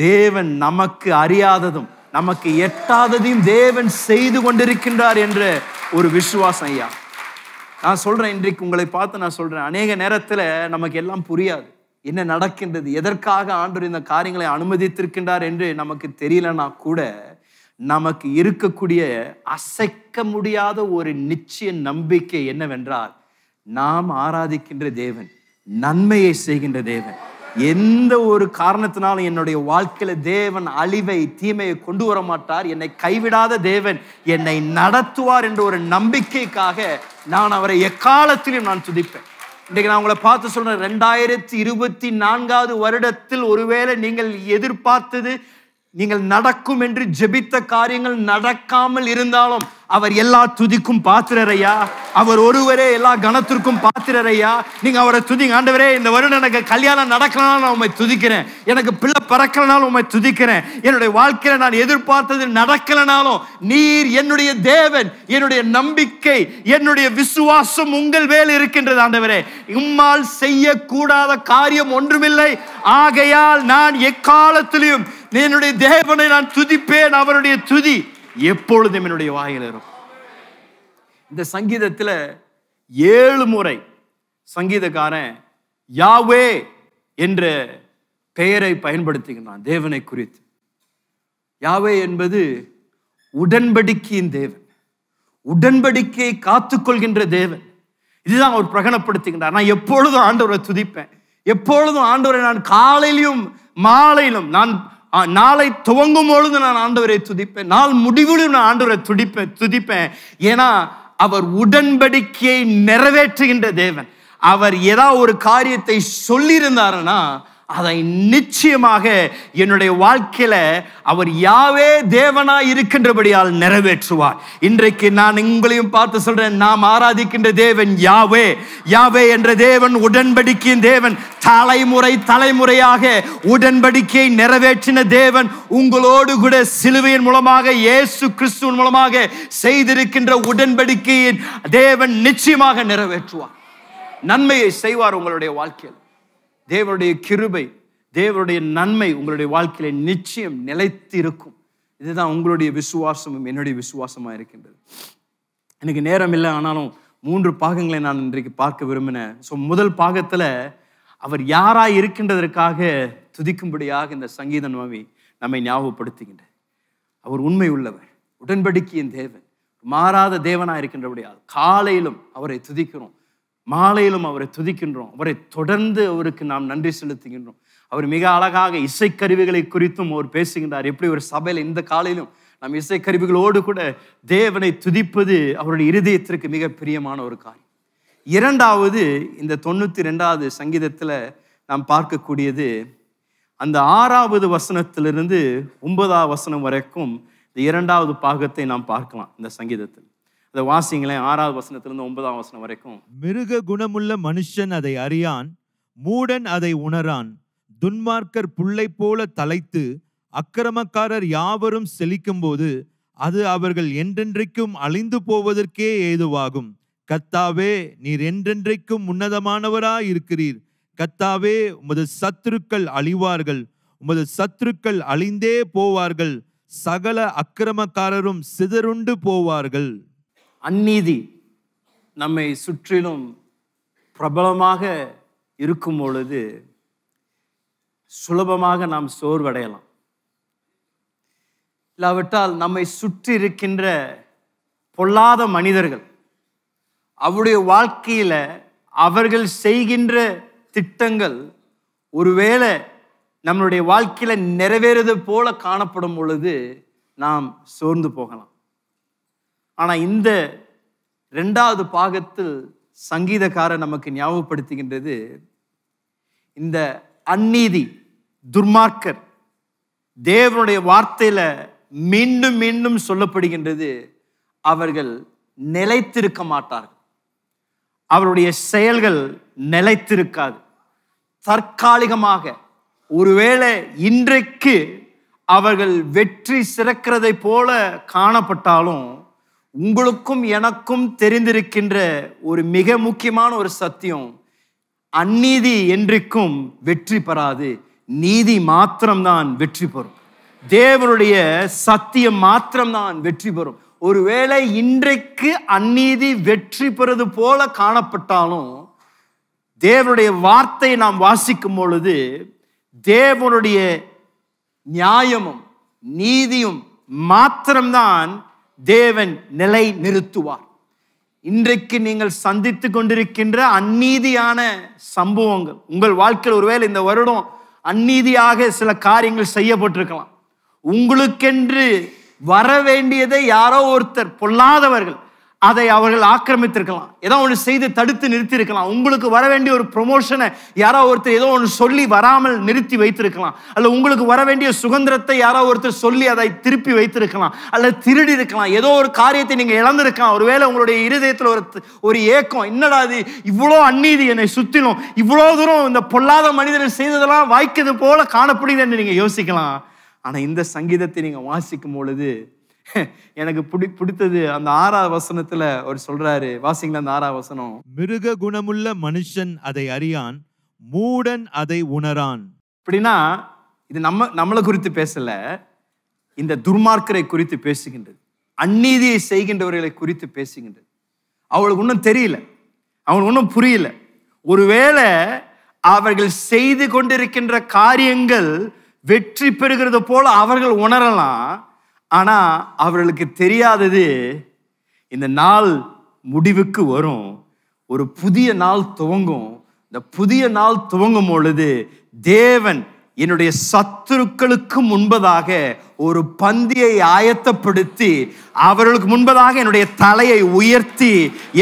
தேவன் நமக்கு அறியாததும் நமக்கு எட்டாததையும் தேவன் செய்து கொண்டிருக்கின்றார் என்ற ஒரு விசுவாசம். ஐயா நான் சொல்றேன், இன்றைக்கு உங்களை பார்த்து நான் சொல்றேன், அநேக நேரத்தில் நமக்கு எல்லாம் புரியாது, என்ன நடக்கின்றது, எதற்காக ஆண்டவர் இந்த காரியங்களை அனுமதித்திருக்கின்றார் என்று நமக்கு தெரியலனா கூட நமக்கு இருக்கக்கூடிய அசைக்க முடியாத ஒரு நிச்சய நம்பிக்கை என்னவென்றால், நாம் ஆராதிக்கின்ற தேவன் நன்மையை செய்கின்ற தேவன். எந்த ஒரு காரணத்தினாலும் என்னுடைய வாழ்க்கையில தேவன் அழிவை தீமையை கொண்டு வர மாட்டார், என்னை கைவிடாத தேவன் என்னை நடத்துவார் என்ற ஒரு நம்பிக்கைக்காக நான் அவரை எக்காலத்திலும் நான் துதிப்பேன். இன்றைக்கு நான் உங்களை பார்த்து சொல்றேன், 2024 வருடத்தில் ஒருவேளை நீங்கள் எதிர்பார்த்தது நீங்கள் நடக்கும் என்று ஜெபித்த காரியங்கள் நடக்காமல் இருந்தாலும் அவர் எல்லா துதிக்கும் பாத்திரரையா, அவர் ஒருவரே எல்லா கனத்திற்கும் பாத்திரரையா. நீங்க அவரை துதிங்க. ஆண்டவரே, இந்த வருடம் எனக்கு கல்யாணம் நடக்கலனாலும் நான் உண்மை துதிக்கிறேன், எனக்கு பிள்ளை பிறக்கலனாலும் உண்மை துதிக்கிறேன், என்னுடைய வாழ்க்கையில நான் எதிர்பார்த்தது நடக்கலனாலும் நீர் என்னுடைய தேவன், என்னுடைய நம்பிக்கை, என்னுடைய விசுவாசம் உங்கள் மேல் இருக்கின்றது. ஆண்டவரே, உம்மால் செய்யக்கூடாத காரியம் ஒன்றுமில்லை, ஆகையால் நான் எக்காலத்திலும் என்னுடைய தேவனை நான் துதிப்பேன். அவருடைய துதி எப்பொழுதும் என்னுடைய வாயில் இருக்கும். இந்த சங்கீதத்தில் 7 முறை சங்கீதக்காரன் யாவே என்ற பெயரை பயன்படுத்துகிறான் தேவனை குறித்து. யாவே என்பது உடன்படிக்கையின் தேவன், உடன்படிக்கையை காத்துக்கொள்கின்ற தேவன். இதுதான் அவர் பிரகடனப்படுத்துகின்றார். நான் எப்பொழுதும் ஆண்டவரை துதிப்பேன், எப்பொழுதும் ஆண்டவரை நான் காலையிலும் மாலையிலும், நான் நாளை துவங்கும் பொழுது நான் ஆண்டவரை துதிப்பேன், நாள் முடிவிலும் நான் ஆண்டவரை துதிப்பேன். ஏன்னா அவர் உடன்படிக்கையை நிறைவேற்றுகின்ற தேவன். அவர் ஏதாவது ஒரு காரியத்தை சொல்லியிருந்தாருன்னா அதை நிச்சயமாக என்னுடைய வாழ்க்கையில அவர் யாவே தேவனாய் இருக்கின்றபடியால் நிறைவேற்றுவார். இன்றைக்கு நான் உங்களையும் பார்த்து சொல்றேன், நாம் ஆராதிக்கின்ற தேவன் யாவே. யாவே என்ற தேவன் உடன்படிக்கையின் தேவன். தலைமுறையாக உடன்படிக்கையை நிறைவேற்றின தேவன் உங்களோடு கூட சிலுவையின் மூலமாக இயேசு கிறிஸ்துவின் மூலமாக செய்திருக்கின்ற உடன்படிக்கையின் தேவன் நிச்சயமாக நிறைவேற்றுவார். நன்மையை செய்வார் உங்களுடைய வாழ்க்கையில். தேவனுடைய கிருபை, தேவனுடைய நன்மை உங்களுடைய வாழ்க்கையில நிச்சயம் நிலைத்து இருக்கும். இதுதான் உங்களுடைய விசுவாசமும் என்னுடைய விசுவாசமா இருக்கின்றது. எனக்கு நேரம் இல்லை, ஆனாலும் 3 பாகங்களை நான் இன்றைக்கு பார்க்க விரும்பினேன். முதல் பாகத்துல அவர் யாராய் இருக்கின்றதற்காக துதிக்கும்படியாக இந்த சங்கீத நோவி நம்மை ஞாபகப்படுத்துகின்றார். அவர் உண்மை உள்ளவர், உடன்படிக்கையின் தேவன், மாறாத தேவனாய் இருக்கின்றபடியால் காலையிலும் அவரை துதிக்கிறோம், மாலையிலும் அவரை துதிக்கின்றோம். அவரை தொடர்ந்து அவருக்கு நாம் நன்றி செலுத்துகின்றோம். அவர் மிக அழகாக இசைக்கருவிகளை குறித்தும் அவர் பேசுகின்றார். எப்படி ஒரு சபையில் இந்த காலையிலும் நம் இசைக்கருவிகளோடு கூட தேவனை துதிப்பது அவருடைய இருதயத்திற்கு மிக பிரியமான ஒரு காரியம். இரண்டாவது, இந்த 92வது சங்கீதத்தில் நாம் பார்க்கக்கூடியது அந்த 6வது வசனத்திலிருந்து 9வது வசனம் வரைக்கும் இந்த 2வது பாகத்தை நாம் பார்க்கலாம். இந்த சங்கீதத்தில் அதை வாசிங்களேன். 6வது வசனத்திலிருந்து 9வது வசனம் வரைக்கும். மிருக குணமுள்ள மனுஷன் அதை அறியான், மூடன் அதை உணரான். துன்மார்க்கர் புல்லை போல தலைத்து அக்கிரமக்காரர் யாவரும் செழிக்கும் போது அது அவர்கள் என்றென்றைக்கும் அழிந்து போவதற்கே ஏதுவாகும். கர்த்தாவே, நீர் என்றென்றைக்கும் உன்னதமானவராய் இருக்கிறீர். கர்த்தாவே, உமது சத்துருக்கள் அழிவார்கள், உமது சத்துருக்கள் அழிந்தே போவார்கள். சகல அக்கிரமக்காரரும் சிதறுண்டு போவார்கள். அந்நீதி நம்மை சுற்றிலும் பிரபலமாக இருக்கும் பொழுது சுலபமாக நாம் சோர்வடையலாம். இல்லாவிட்டால் நம்மை சுற்றி இருக்கின்ற பொல்லாத மனிதர்கள் அவருடைய வாழ்க்கையில அவர்கள் செய்கின்ற திட்டங்கள் ஒருவேளை நம்மளுடைய வாழ்க்கையில நிறைவேறுவது போல காணப்படும் பொழுது நாம் சோர்ந்து போகலாம். ஆனா இந்த 2வது பாகத்தில் சங்கீதக்காரர் நமக்கு ஞாபகப்படுத்துகின்றது, இந்த அந்நீதி துர்மார்க்கர் தேவனுடைய வார்த்தையில மீண்டும் மீண்டும் சொல்லப்படுகின்றது, அவர்கள் நிலைத்திருக்க மாட்டார்கள். அவருடைய செயல்கள் நிலைத்திருக்காது. தற்காலிகமாக ஒருவேளை இன்றைக்கு அவர்கள் வெற்றி சிறக்கிறதை போல காணப்பட்டாலும், உங்களுக்கும் எனக்கும் தெரிந்திருக்கின்ற ஒரு மிக முக்கியமான ஒரு சத்தியம், அந்நீதி என்றைக்கும் வெற்றி பெறாது. நீதி மாத்திரம்தான் வெற்றி பெறும். தேவனுடைய சத்தியம் மாத்திரம்தான் வெற்றி பெறும். ஒருவேளை இன்றைக்கு அந்நீதி வெற்றி பெறுவது போல காணப்பட்டாலும், தேவனுடைய வார்த்தையை நாம் வாசிக்கும் பொழுது தேவனுடைய நியாயமும் நீதியும் மாத்திரம்தான் தேவன் நிலை நிறுத்துவார். இன்றைக்கு நீங்கள் சந்தித்து கொண்டிருக்கின்ற அந்நீதியான சம்பவங்கள் உங்கள் வாழ்க்கையில் ஒருவேளை இந்த வருடம் அந்நீதியாக சில காரியங்கள் செய்யப்பட்டிருக்கலாம். உங்களுக்கென்று வர வேண்டியதை யாரோ ஒருத்தர் பொல்லாதவர்கள் அதை அவர்கள் ஆக்கிரமித்திருக்கலாம். ஏதோ ஒன்று செய்து தடுத்து நிறுத்தி இருக்கலாம். உங்களுக்கு வர வேண்டிய ஒரு ப்ரொமோஷனை யாரோ ஒருத்தர் ஏதோ ஒன்று சொல்லி வராமல் நிறுத்தி வைத்திருக்கலாம். அல்ல உங்களுக்கு வர வேண்டிய சுதந்திரத்தை யாரோ ஒருத்தர் சொல்லி அதை திருப்பி வைத்திருக்கலாம். அல்ல திருடி இருக்கலாம். ஏதோ ஒரு காரியத்தை நீங்க இழந்திருக்கலாம். ஒருவேளை உங்களுடைய இருதயத்தில் ஒரு ஏக்கம், என்னடா இது இவ்வளோ அந்நீதி என்னை சுத்திலும், இவ்வளோ தூரம் இந்த பொல்லாத மனிதர்கள் செய்ததெல்லாம் வாய்க்கிறது போல காணப்படுது என்று நீங்க யோசிக்கலாம். ஆனா இந்த சங்கீதத்தை நீங்க வாசிக்கும் பொழுது எனக்கு பிடித்தது அந்த 6வது வசனத்துல அவர் சொல்றாரு. வாசிங்களா அந்த 6வது வசனம். மிருக குணமுள்ள மனுஷன் அதை அறியான், மூடன் அதை உணரான். அப்படின்னா இது நம்மளை குறித்து பேசல, இந்த துர்மார்க்கரை குறித்து பேசுகின்றது, அந்நீதியை செய்கின்றவர்களை குறித்து பேசுகின்றது. அவளுக்கு ஒன்றும் தெரியல, அவங்களுக்கு ஒன்றும் புரியல. ஒருவேளை அவர்கள் செய்து கொண்டிருக்கின்ற காரியங்கள் வெற்றி பெறுகிறது போல அவர்கள் உணரலாம். ஆனா அவர்களுக்கு தெரியாதது, இந்த நாள் முடிவுக்கு வரும், ஒரு புதிய நாள் துவங்கும். இந்த புதிய நாள் துவங்கும் பொழுது தேவன் என்னுடைய சத்துருக்களுக்கு முன்பதாக ஒரு பந்தியை ஆயத்தப்படுத்தி அவர்களுக்கு முன்பதாக என்னுடைய தலையை உயர்த்தி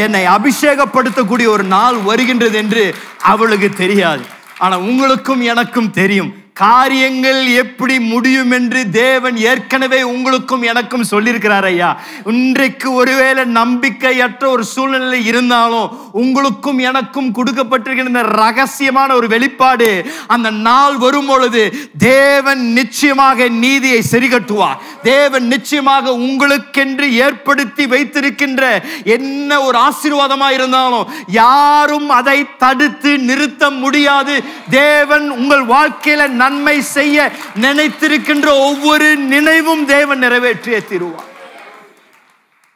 என்னை அபிஷேகப்படுத்தக்கூடிய ஒரு நாள் வருகின்றது என்று அவளுக்கு தெரியாது. ஆனா உங்களுக்கும் எனக்கும் தெரியும் காரியங்கள் எப்படி முடியும் என்று தேவன் ஏற்கனவே உங்களுக்கும் எனக்கும் சொல்லியிருக்கிறார் ஐயா. இன்றைக்கு ஒருவேளை நம்பிக்கையற்ற ஒரு சூழ்நிலை இருந்தாலும் உங்களுக்கும் எனக்கும் கொடுக்கப்பட்டிருக்கிற இந்த ரகசியமான ஒரு வெளிப்பாடு, அந்த நாள் வரும் பொழுது தேவன் நிச்சயமாக நீதியை சரிகட்டுவார். தேவன் நிச்சயமாக உங்களுக்கென்று ஏற்படுத்தி வைத்திருக்கின்ற என்ன ஒரு ஆசீர்வாதமா இருந்தாலும் யாரும் அதை தடுத்து நிறுத்த முடியாது. தேவன் உங்கள் வாழ்க்கையில நன்மை செய்ய நினைத்திருக்கின்ற ஒவ்வொரு நினைவும் தேவன் நிறைவேற்றியே தீருவார்.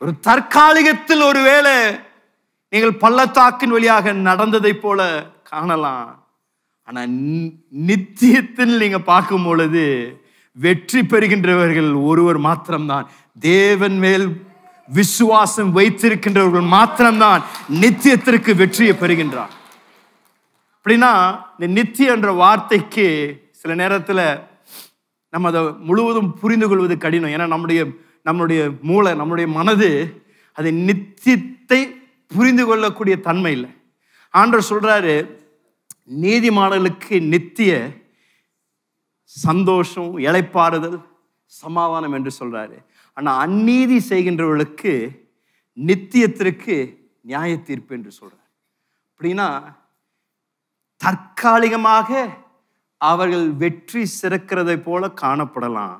ஒரு தற்காலிகத்தில் ஒருவேளை நீங்கள் பள்ளத்தாக்கின் வழியாக நடந்ததை போல காணலாம். ஆனா நித்தியத்தில் நீங்க பார்க்கும் பொழுது வெற்றி பெறுகின்றவர்கள் ஒருவர் மாத்திரம்தான். தேவன் மேல் விசுவாசம் வைத்திருக்கின்றவர்கள் மாத்திரம்தான் நித்தியத்திற்கு வெற்றியை பெறுகின்றார். அப்படின்னா இந்த நித்திய என்ற வார்த்தைக்கு சில நேரத்தில் நம்ம அதை முழுவதும் புரிந்து கொள்வது கடினம். ஏன்னா நம்முடைய மூளை, நம்முடைய மனது அது நித்தியத்தை புரிந்து கொள்ளக்கூடிய தன்மை இல்லை. ஆண்டவர் சொல்றாரு, நீதிமான்களுக்கு நித்திய சந்தோஷம், இளைப்பாறுதல், சமாதானம் என்று சொல்றாரு. ஆனா அநீதி செய்கின்றவர்களுக்கு நித்தியத்திற்கு நியாய தீர்ப்பு என்று சொல்றாரு. அப்படின்னா தற்காலிகமாக அவர்கள் வெற்றி சிறக்கிறதை போல காணப்படலாம்,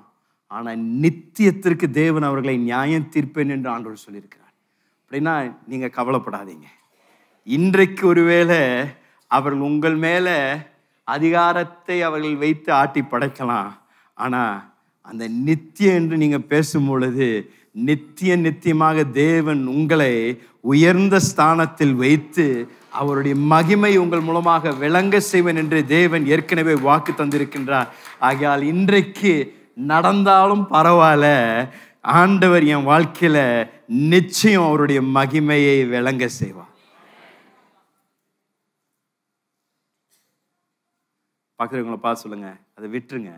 ஆனா நித்தியத்திற்கு தேவன் அவர்களை நியாயம் தீர்ப்பேன் என்று ஆண்டவர் சொல்லியிருக்கிறார். அப்படின்னா நீங்க கவலைப்படாதீங்க. இன்றைக்கு ஒருவேளை அவர்கள் உங்கள் மேல அதிகாரத்தை அவர்கள் வைத்து ஆட்டி படைக்கலாம், ஆனா அந்த நித்தியம் என்று நீங்க பேசும் பொழுது நித்தியமாக தேவன் உங்களை உயர்ந்த ஸ்தானத்தில் வைத்து அவருடைய மகிமை உங்கள் மூலமாக விளங்க செய்வேன் என்று தேவன் ஏற்கனவே வாக்கு தந்திருக்கின்றார். ஆகையால் இன்றைக்கு நடந்தாலும் பரவாயில்ல, ஆண்டவர் என் வாழ்க்கையில நிச்சயம் அவருடைய மகிமையை விளங்க செய்வார். பார்க்குறவங்களை பார்த்து சொல்லுங்க, அதை விட்டுருங்க,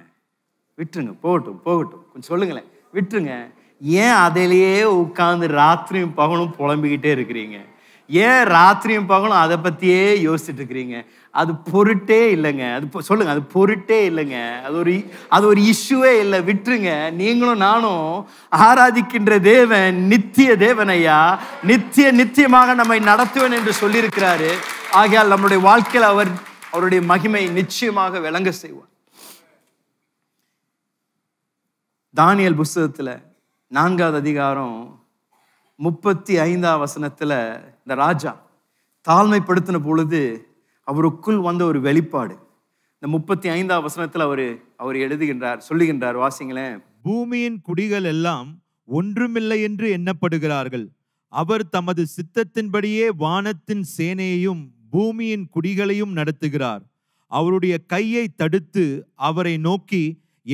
போகட்டும் கொஞ்சம் சொல்லுங்களேன், விட்டுருங்க. ஏன் அதிலேயே உட்கார்ந்து ராத்திரியும் பகலும் புலம்பிக்கிட்டே இருக்கிறீங்க? ஏன் ராத்திரியும் பகலும் அதை பற்றியே யோசிச்சுட்டு இருக்கிறீங்க? அது பொருட்டே இல்லைங்க. அது சொல்லுங்க, அது பொருட்டே இல்லைங்க. அது ஒரு இஷ்யூவே இல்லை. விட்டுருங்க. நீங்களும் நானும் ஆராதிக்கின்ற தேவன் நித்திய தேவன் ஐயா. நித்தியமாக நம்மை நடத்துவேன் என்று சொல்லியிருக்கிறாரு. ஆகையால் நம்முடைய வாழ்க்கையில் அவருடைய மகிமை நிச்சயமாக விளங்க செய்வார். தானியேல் புஸ்தகத்தில் 4வது அதிகாரம் 35வது வசனத்துல இந்த ராஜா தாழ்மைப்படுத்தின பொழுது அவருக்குள் வந்த ஒரு வெளிப்பாடு. இந்த 35வது வசனத்துல அவர் எழுதுகின்றார், சொல்லுகின்றார், வாசிங்களேன். பூமியின் குடிகள் எல்லாம் ஒன்றுமில்லை என்று எண்ணப்படுகிறார்கள். அவர் தமது சித்தத்தின்படியே வானத்தின் சேனையையும் பூமியின் குடிகளையும் நடத்துகிறார். அவருடைய கையை தடுத்து அவரை நோக்கி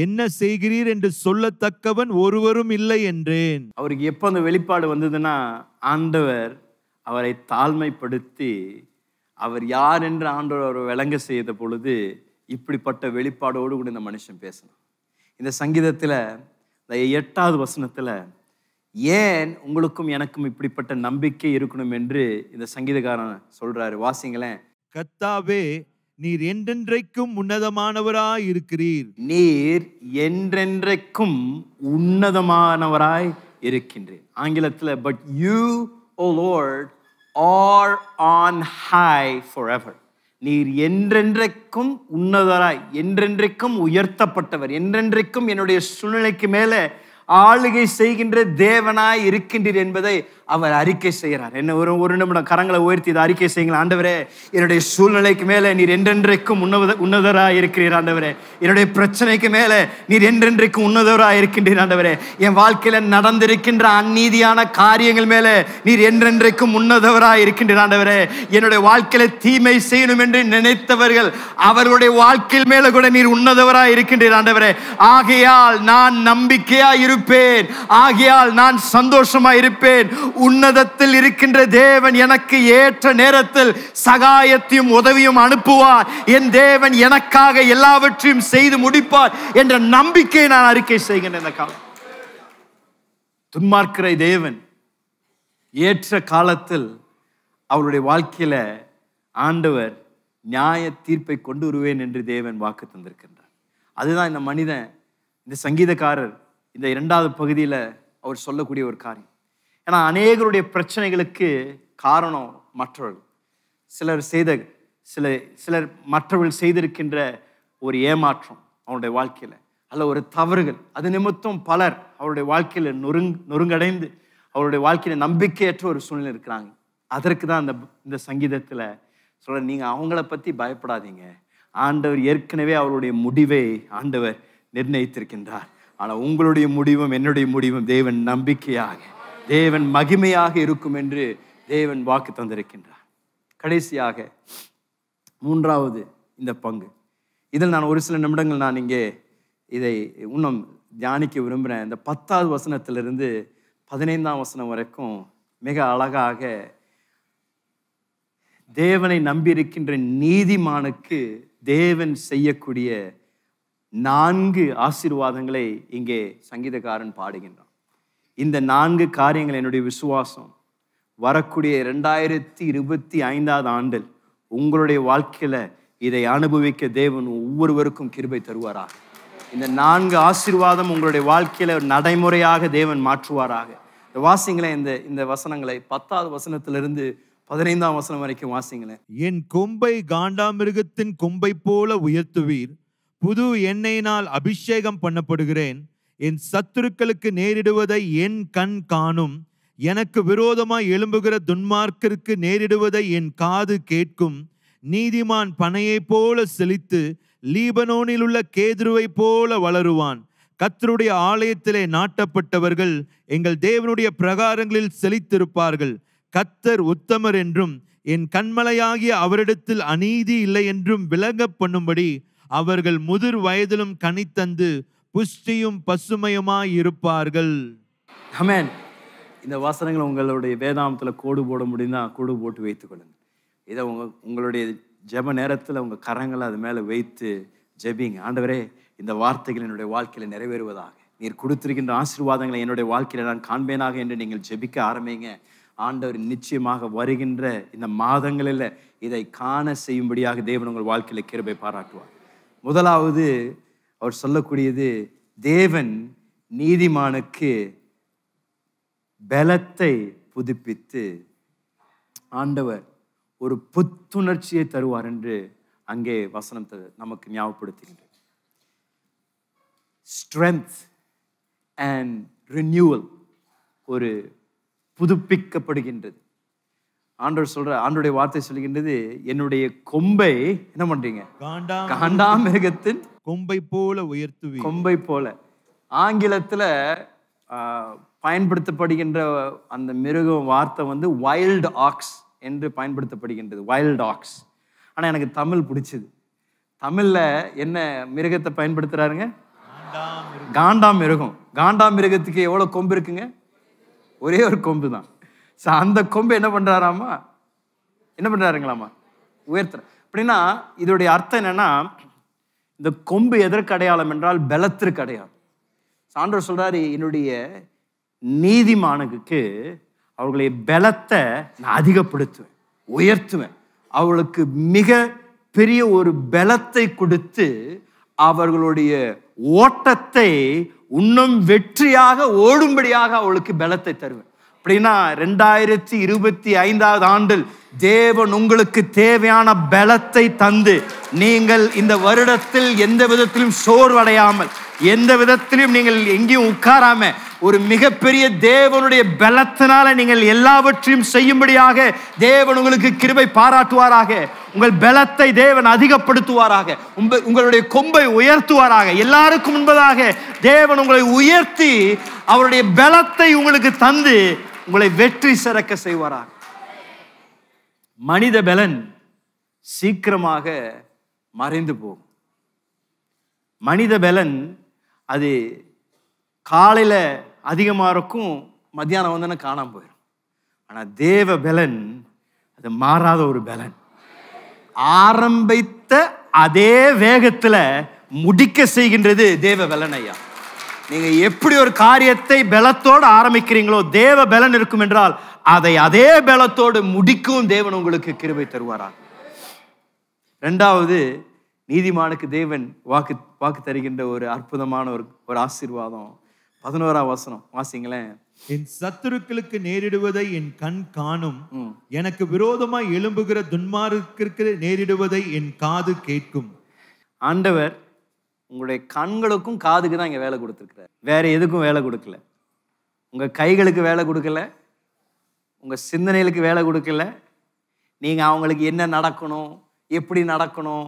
என்ன செய்கிறீர் என்று சொல்லத்தக்கவன் ஒருவரும் இல்லை என்றேன். அவருக்கு எப்போ அந்த வெளிப்பாடு வந்ததுன்னா, ஆண்டவர் அவரை தாழ்மைப்படுத்தி அவர் யார் என்று ஆண்டவர் அவரை விளங்க செய்த பொழுது இப்படிப்பட்ட வெளிப்பாடோடு கூட இந்த மனுஷன் பேசணும். இந்த சங்கீதத்தில் இந்த 8வது வசனத்துல ஏன் உங்களுக்கும் எனக்கும் இப்படிப்பட்ட நம்பிக்கை இருக்கணும் என்று இந்த சங்கீதக்காரன் சொல்றாரு. வாசிங்களேன். கர்த்தாவே, நீர் என்றென்றைக்கும் உன்னதமானவராய் இருக்கிறீர். நீர் என்றென்றைக்கும் உன்னதமானவராய் இருக்கின்றீர். ஆங்கிலத்தில் but you O Lord are on high forever. நீர் என்றென்றைக்கும் உன்னதராய், என்றென்றைக்கும் உயர்த்தப்பட்டவர், என்றென்றைக்கும் என்னுடைய சூழ்நிலைக்கு மேலே ஆளுகை செய்கின்ற தேவனாய் இருக்கின்றீர் என்பதை அவர் அறிக்கை செய்கிறார். என்ன ஒரு நிமிடம் கரங்களை உயர்த்தி இதை அறிக்கை செய்யுங்கள். ஆண்டவரே, என்னுடைய சூழ்நிலைக்கு மேலே நீர் என்றென்றைக்கும் உன்னதராய் இருக்கிறீர். ஆண்டவரே, என்னுடைய பிரச்சனைக்கு மேலே நீர் என்றென்றைக்கும் உன்னதராய் இருக்கின்றீர். ஆண்டவரே, என் வாழ்க்கையில நடந்திருக்கின்ற அநீதியான காரியங்கள் மேலே நீர் என்றென்றைக்கும் உன்னதராய் இருக்கின்றீர். ஆண்டவரே, என்னுடைய வாழ்க்கையில தீமை செய்யணும் என்று நினைத்தவர்கள் அவர்களுடைய வாழ்க்கையில் மேல கூட நீர் உன்னதராய் இருக்கின்றீர். ஆண்டவரே, ஆகையால் நான் நம்பிக்கையாய் இருப்பேன், ஆகையால் நான் சந்தோஷமாய் இருப்பேன். உன்னதத்தில் இருக்கின்ற தேவன் எனக்கு ஏற்ற நேரத்தில் சகாயத்தையும் உதவியும் அனுப்புவார். என் தேவன் எனக்காக எல்லாவற்றையும் செய்து முடிப்பார் என்ற நம்பிக்கையை நான் அறிக்கை செய்கின்றேன். இந்த காலம் துன்மார்க்கிற தேவன் ஏற்ற காலத்தில் அவருடைய வாழ்க்கையில ஆண்டவர் நியாய தீர்ப்பை கொண்டு வருவேன் என்று தேவன் வாக்கு தந்திருக்கின்றார். அதுதான் இந்த மனிதன், இந்த சங்கீதக்காரர் இந்த 2வது பகுதியில் அவர் சொல்லக்கூடிய ஒரு காரியம். ஏன்னா அநேகருடைய பிரச்சனைகளுக்கு காரணம் மற்றவர்கள். சிலர் மற்றவர்கள் செய்திருக்கின்ற ஒரு ஏமாற்றம் அவருடைய வாழ்க்கையில், அல்ல ஒரு தவறுகள், அது நிமித்தம் பலர் அவருடைய வாழ்க்கையில் நொறுங்கடைந்து அவருடைய வாழ்க்கையில நம்பிக்கையற்ற ஒரு சூழ்நிலை இருக்கிறாங்க. அதற்கு தான் இந்த சங்கீதத்தில் சொல்ற, நீங்கள் அவங்கள பற்றி பயப்படாதீங்க, ஆண்டவர் ஏற்கனவே அவருடைய முடிவை ஆண்டவர் நிர்ணயித்திருக்கின்றார். ஆனால் உங்களுடைய முடிவும் என்னுடைய முடிவும் தேவன் நம்பிக்கையாக, தேவன் மகிமையாக இருக்கும் என்று தேவன் வாக்கு தந்திருக்கின்றார். கடைசியாக 3வது இந்த பங்கு, இதில் நான் ஒரு சில நிமிடங்கள் நான் இங்கே இதை இன்னும் தியானிக்க விரும்புகிறேன். இந்த 10வது வசனத்திலிருந்து 15ஆம் வசனம் வரைக்கும் மிக அழகாக தேவனை நம்பியிருக்கின்ற நீதிமானுக்கு தேவன் செய்யக்கூடிய 4 ஆசீர்வாதங்களை இங்கே சங்கீதக்காரன் பாடுகின்றான். இந்த 4 காரியங்கள் என்னுடைய விசுவாசம் வரக்கூடிய 2025ஆம் ஆண்டில் உங்களுடைய வாழ்க்கையில இதை அனுபவிக்க தேவன் ஒவ்வொருவருக்கும் கிருபை தருவாராக. இந்த 4 ஆசீர்வாதம் உங்களுடைய வாழ்க்கையில நடைமுறையாக தேவன் மாற்றுவாராக. வாசிங்களேன் இந்த வசனங்களை 10வது வசனத்திலிருந்து 15ஆம் வசனம் வரைக்கும் வாசிங்களேன். என் கொம்பை காண்டாமிருகத்தின் கொம்பை போல உயர்த்துவீர், புது எண்ணெயினால் அபிஷேகம் பண்ணப்படுகிறேன், என் சத்துருக்களுக்கு நேரிடுவதை என் கண் காணும், எனக்கு விரோதமாய் எழும்புகிற துன்மார்க்கருக்கு நேரிடுவதை என் காது கேட்கும், நீதிமான் பனையை போல செழித்து லீபனோனில் உள்ள கேதுருவை போல வளருவான், கர்த்தருடைய ஆலயத்திலே நாட்டப்பட்டவர்கள் எங்கள் தேவனுடைய பிரகாரங்களில் செழித்திருப்பார்கள், கர்த்தர் உத்தமர் என்றும் என் கண்மலையாகிய அவரிடத்தில் அநீதி இல்லை என்றும் விளங்க பண்ணும்படி அவர்கள் முதிர் வயதிலும் கனித்தந்து புஷ்டியும் பசுமையுமாய் இருப்பார்கள். ஆமென். இந்த வசனங்களை உங்களுடைய வேதாந்தத்தில் கோடு போட முடியும்னா கோடு போட்டு வைத்துக் கொள்ளுங்க. இதை உங்களுடைய ஜெப நேரத்தில் உங்கள் கரங்களை அது மேலே வைத்து ஜெபிங்க. ஆண்டவரே, இந்த வார்த்தைகள் என்னுடைய வாழ்க்கையில் நிறைவேறுவதாக, நீர் கொடுத்திருக்கின்ற ஆசீர்வாதங்களை என்னுடைய வாழ்க்கையில் நான் காண்பேனாக என்று நீங்கள் ஜெபிக்க ஆரம்பிங்க. ஆண்டவர் நிச்சயமாக வருகின்ற இந்த மாதங்களில் இதை காண செய்யும்படியாக தேவன் உங்கள் வாழ்க்கையில் கிருபை பாராட்டுவார். முதலாவது அவர் சொல்லக்கூடியது, தேவன் நீதிமானுக்கு பலத்தை புதுப்பித்து ஆண்டவர் ஒரு புத்துணர்ச்சியை தருவார் என்று அங்கே வசனம் நமக்கு ஞாபகப்படுத்துகின்றது. ஸ்ட்ரென்த் அண்ட் ரினியூவல், ஒரு புதுப்பிக்கப்படுகின்றது. ஆண்டவருடைய வார்த்தை சொல்கின்றது, என்னுடைய கொம்பை என்ன பண்றீங்க, காண்டாமிருகத்தின் கொம்பை போல உயர்த்துவி. கொம்பை போல ஆங்கிலத்துல பயன்படுத்தப்படுகின்ற அந்த மிருகம் வார்த்தை வந்து வைல்ட் ஆக்ஸ் என்று பயன்படுத்தப்படுகின்றது, வைல்ட் ஆக்ஸ். ஆனா எனக்கு தமிழ் பிடிச்சது. தமிழ்ல என்ன மிருகத்தை பயன்படுத்துறாருங்க? காண்டாமிருகம். காண்டாமிருகத்துக்கு எவ்வளவு கொம்பு இருக்குங்க? ஒரே ஒரு கொம்பு தான். அந்த கொம்பு என்ன பண்றாராமா, என்ன பண்றாருங்களாமா, உயர்த்துற. அப்படின்னா இதோடைய அர்த்தம் என்னன்னா, இந்த கொம்பு எதற்கு அடையாளம் என்றால் பலத்திற்கு அடையாளம். ஆண்டவர் சொல்றாரு, என்னுடைய நீதிமானுக்கு அவர்களுடைய பலத்தை நான் அதிகப்படுத்துவேன், உயர்த்துவேன், அவளுக்கு மிக பெரிய ஒரு பலத்தை கொடுத்து அவர்களுடைய ஓட்டத்தை இன்னும் வெற்றியாக ஓடும்படியாக அவளுக்கு பலத்தை தருவேன். அப்படின்னா 2025ஆம் ஆண்டில் தேவன் உங்களுக்கு தேவையான பலத்தை தந்து நீங்கள் இந்த வருடத்தில் எந்த விதத்திலும் சோர்வடையாமல், எந்த விதத்திலும் நீங்கள் எங்கேயும் உட்காராம, ஒரு மிகப்பெரிய தேவனுடைய பலத்தினால நீங்கள் எல்லாவற்றையும் செய்யும்படியாக தேவன் உங்களுக்கு கிருபை பாராட்டுவாராக. உங்கள் பலத்தை தேவன் அதிகப்படுத்துவாராக. உங்களுடைய கொம்பை உயர்த்துவாராக. எல்லாருக்கும் முன்பதாக தேவன் உங்களை உயர்த்தி அவருடைய பலத்தை உங்களுக்கு தந்து உங்களை வெற்றி சிறக்க செய்வாராக. மனித பலன் சீக்கிரமாக மறைந்து போகும். மனித பலன் அது காலையில அதிகமாக இருக்கும், மத்தியானம் வந்தோன்னா காணாம போயிடும். ஆனா தேவ பலன் அது மாறாத ஒரு பலன். ஆரம்பித்த அதே வேகத்துல முடிக்க செய்கின்றது தேவ பலன். ஐயா, நீங்க எப்படி ஒரு காரியத்தை பலத்தோடு ஆரம்பிக்கிறீங்களோ, தேவ பலன் இருக்கும் என்றால் அதை அதே பலத்தோடு முடிக்கவும் தேவன் உங்களுக்கு கிருபை தருவாரா. ரெண்டாவது, நீதிமானுக்கு தேவன் வாக்கு தருகின்ற ஒரு அற்புதமான ஒரு ஆசீர்வாதம். 11ஆம் வசனம் வாசிங்களேன். என் சத்துருக்களுக்கு நேரிடுவதை என் கண் காணும், எனக்கு விரோதமாய் எழும்புகிற துன்மார்க்கருக்கு நேரிடுவதை என் காது கேட்கும். ஆண்டவர் உங்களுடைய கண்களுக்கும் காதுக்கு தான் இங்க வேலை கொடுத்துருக்கிறார். வேற எதுக்கும் வேலை கொடுக்கல. உங்க கைகளுக்கு வேலை கொடுக்கல, உங்க சிந்தனைகளுக்கு வேலை கொடுக்கல. நீங்க அவங்களுக்கு என்ன நடக்கணும், எப்படி நடக்கணும்,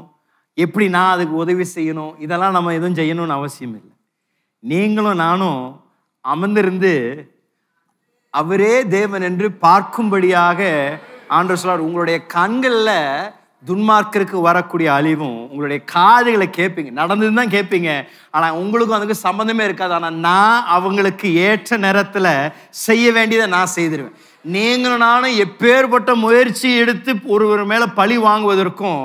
எப்படி நான் அதுக்கு உதவி செய்யணும், இதெல்லாம் நம்ம எதுவும் செய்யணும்னு அவசியம் இல்லை. நீங்களும் நானும் அமர்ந்திருந்து அவரே தேவன் என்று பார்க்கும்படியாக ஆண்டவர் சொல்றார். உங்களுடைய கண்கள்ல துன்மார்க்கருக்கு வரக்கூடிய அழிவும் உங்களுடைய காதுகளை கேட்பீங்க, நடந்துன்னு தான் கேட்பீங்க. ஆனா உங்களுக்கும் அதுக்கு சம்பந்தமே இருக்காது. ஆனா நான் அவங்களுக்கு ஏற்ற நேரத்துல செய்ய வேண்டியதை நான் செய்திருவேன். நீங்களும் நானும் எப்பேற்பட்ட முயற்சி எடுத்து ஒருவர் மேல பழி வாங்குவதற்கும்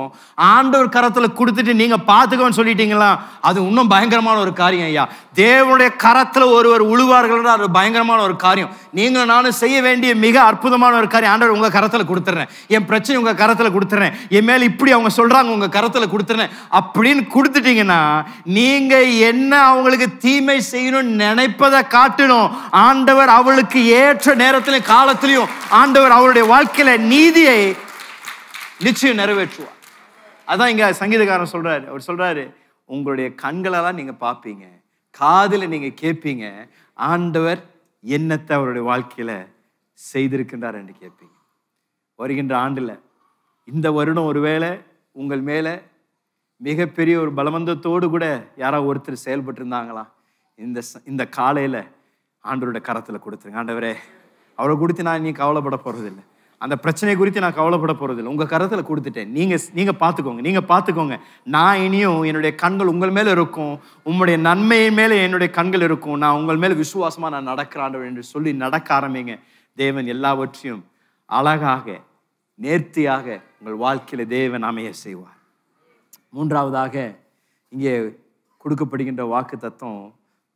ஆண்டவர் கரத்துல கொடுத்துட்டு நீங்க பாத்துக்கோன்னு சொல்லிட்டீங்களா, அது இன்னும் பயங்கரமான ஒரு காரியம் ஐயா. தேவனுடைய கரத்துல ஒருவர் உழுவார்கள், அது பயங்கரமான ஒரு காரியம். நீங்களும் நானும் செய்ய வேண்டிய மிக அற்புதமான ஒரு காரியம். ஆண்டவர் உங்க கரத்துல கொடுத்துறேன், என் பிரச்சனை உங்க கரத்துல கொடுத்துறேன், என் மேல இப்படி அவங்க சொல்றாங்க உங்க கரத்துல கொடுத்துறேன் அப்படின்னு கொடுத்துட்டீங்கன்னா, நீங்க என்ன அவங்களுக்கு தீமை செய்யணும்னு நினைப்பதை காட்டணும். ஆண்டவர் அவளுக்கு ஏற்ற நேரத்திலும் காலத்திலையும் ஆண்டவர் அவருடைய வாழ்க்கையில நீதியை நிச்சயம் நிறைவேற்றுவார். அதான் இங்க சங்கீதக்காரன் சொல்றாரு. அவர் சொல்றாரு, உங்களுடைய கண்களெல்லாம் நீங்க பார்ப்பீங்க, காதுல நீங்க கேட்பீங்க, ஆண்டவர் என்னத்தை அவருடைய வாழ்க்கையில செய்திருக்கின்றார் என்று கேட்பீங்க. வருகின்ற ஆண்டுல இந்த வருடம் ஒருவேளை உங்கள் மேல மிகப்பெரிய ஒரு பலவந்தத்தோடு கூட யாராவது ஒருத்தர் செயல்பட்டு இருந்தாங்களா, இந்த காலையில ஆண்டவருடைய கரத்துல கொடுத்துருங்க. ஆண்டவரே, அவரை குறித்து நான் நீ கவலைப்பட போறதில்லை, அந்த பிரச்சனை குறித்து நான் கவலைப்பட போறதில்லை, உங்க கரத்துல கொடுத்துட்டேன், நீங்க பார்த்துக்கோங்க. நான் இனியும் என்னுடைய கண்கள் உங்கள் மேல இருக்கும், உங்களுடைய நன்மையின் மேல என்னுடைய கண்கள் இருக்கும், நான் உங்கள் மேல விசுவாசமா நான் நடக்கிறேன் என்று சொல்லி நடக்க ஆரம்பிங்க. தேவன் எல்லாவற்றையும் அழகாக நேர்த்தியாக உங்கள் வாழ்க்கையில தேவன் அமைய செய்வார். மூன்றாவதாக இங்கே கொடுக்கப்படுகின்ற வாக்கு தத்துவம்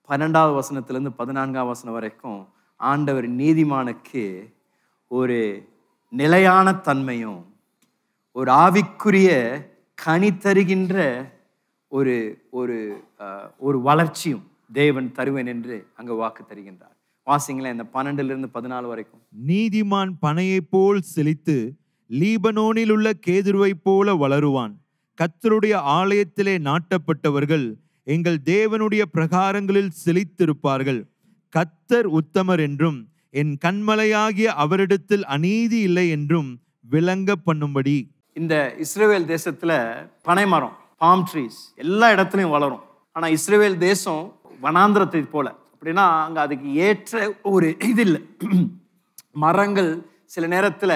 12வது வசனத்திலிருந்து 14ஆம் வசனம் வரைக்கும் ஆண்டவர் நீதிமானுக்கு ஒரு நிலையான தன்மையும் ஒரு ஆவிக்குரிய கனி தருகின்ற ஒரு ஒரு ஒரு வளர்ச்சியும் தேவன் தருவேன் என்று அங்க வாக்கு தருகின்றார். வாசிங்களேன் இந்த 12லிருந்து 14 வரைக்கும். நீதிமான் பனையை போல் செழித்து லீபனோனில் உள்ள கேதுருவை போல வளருவான். கர்த்தருடைய ஆலயத்திலே நாட்டப்பட்டவர்கள் எங்கள் தேவனுடைய பிரகாரங்களில் செழித்திருப்பார்கள். கர்த்தர் உத்தமர் என்றும் என் கண்மலையாகிய அவரிடத்தில் அநீதி இல்லை என்றும் விளங்க பண்ணும்படி. இந்த இஸ்ரவேல் தேசத்துல பனை மரம், பாம் ட்ரீஸ் எல்லா இடத்துலையும் வளரும். ஆனா இஸ்ரவேல் தேசம் வனாந்திரத்தை போல, அப்படின்னா அங்க அதுக்கு ஏற்ற ஒரு இது இல்லை. மரங்கள் சில நேரத்துல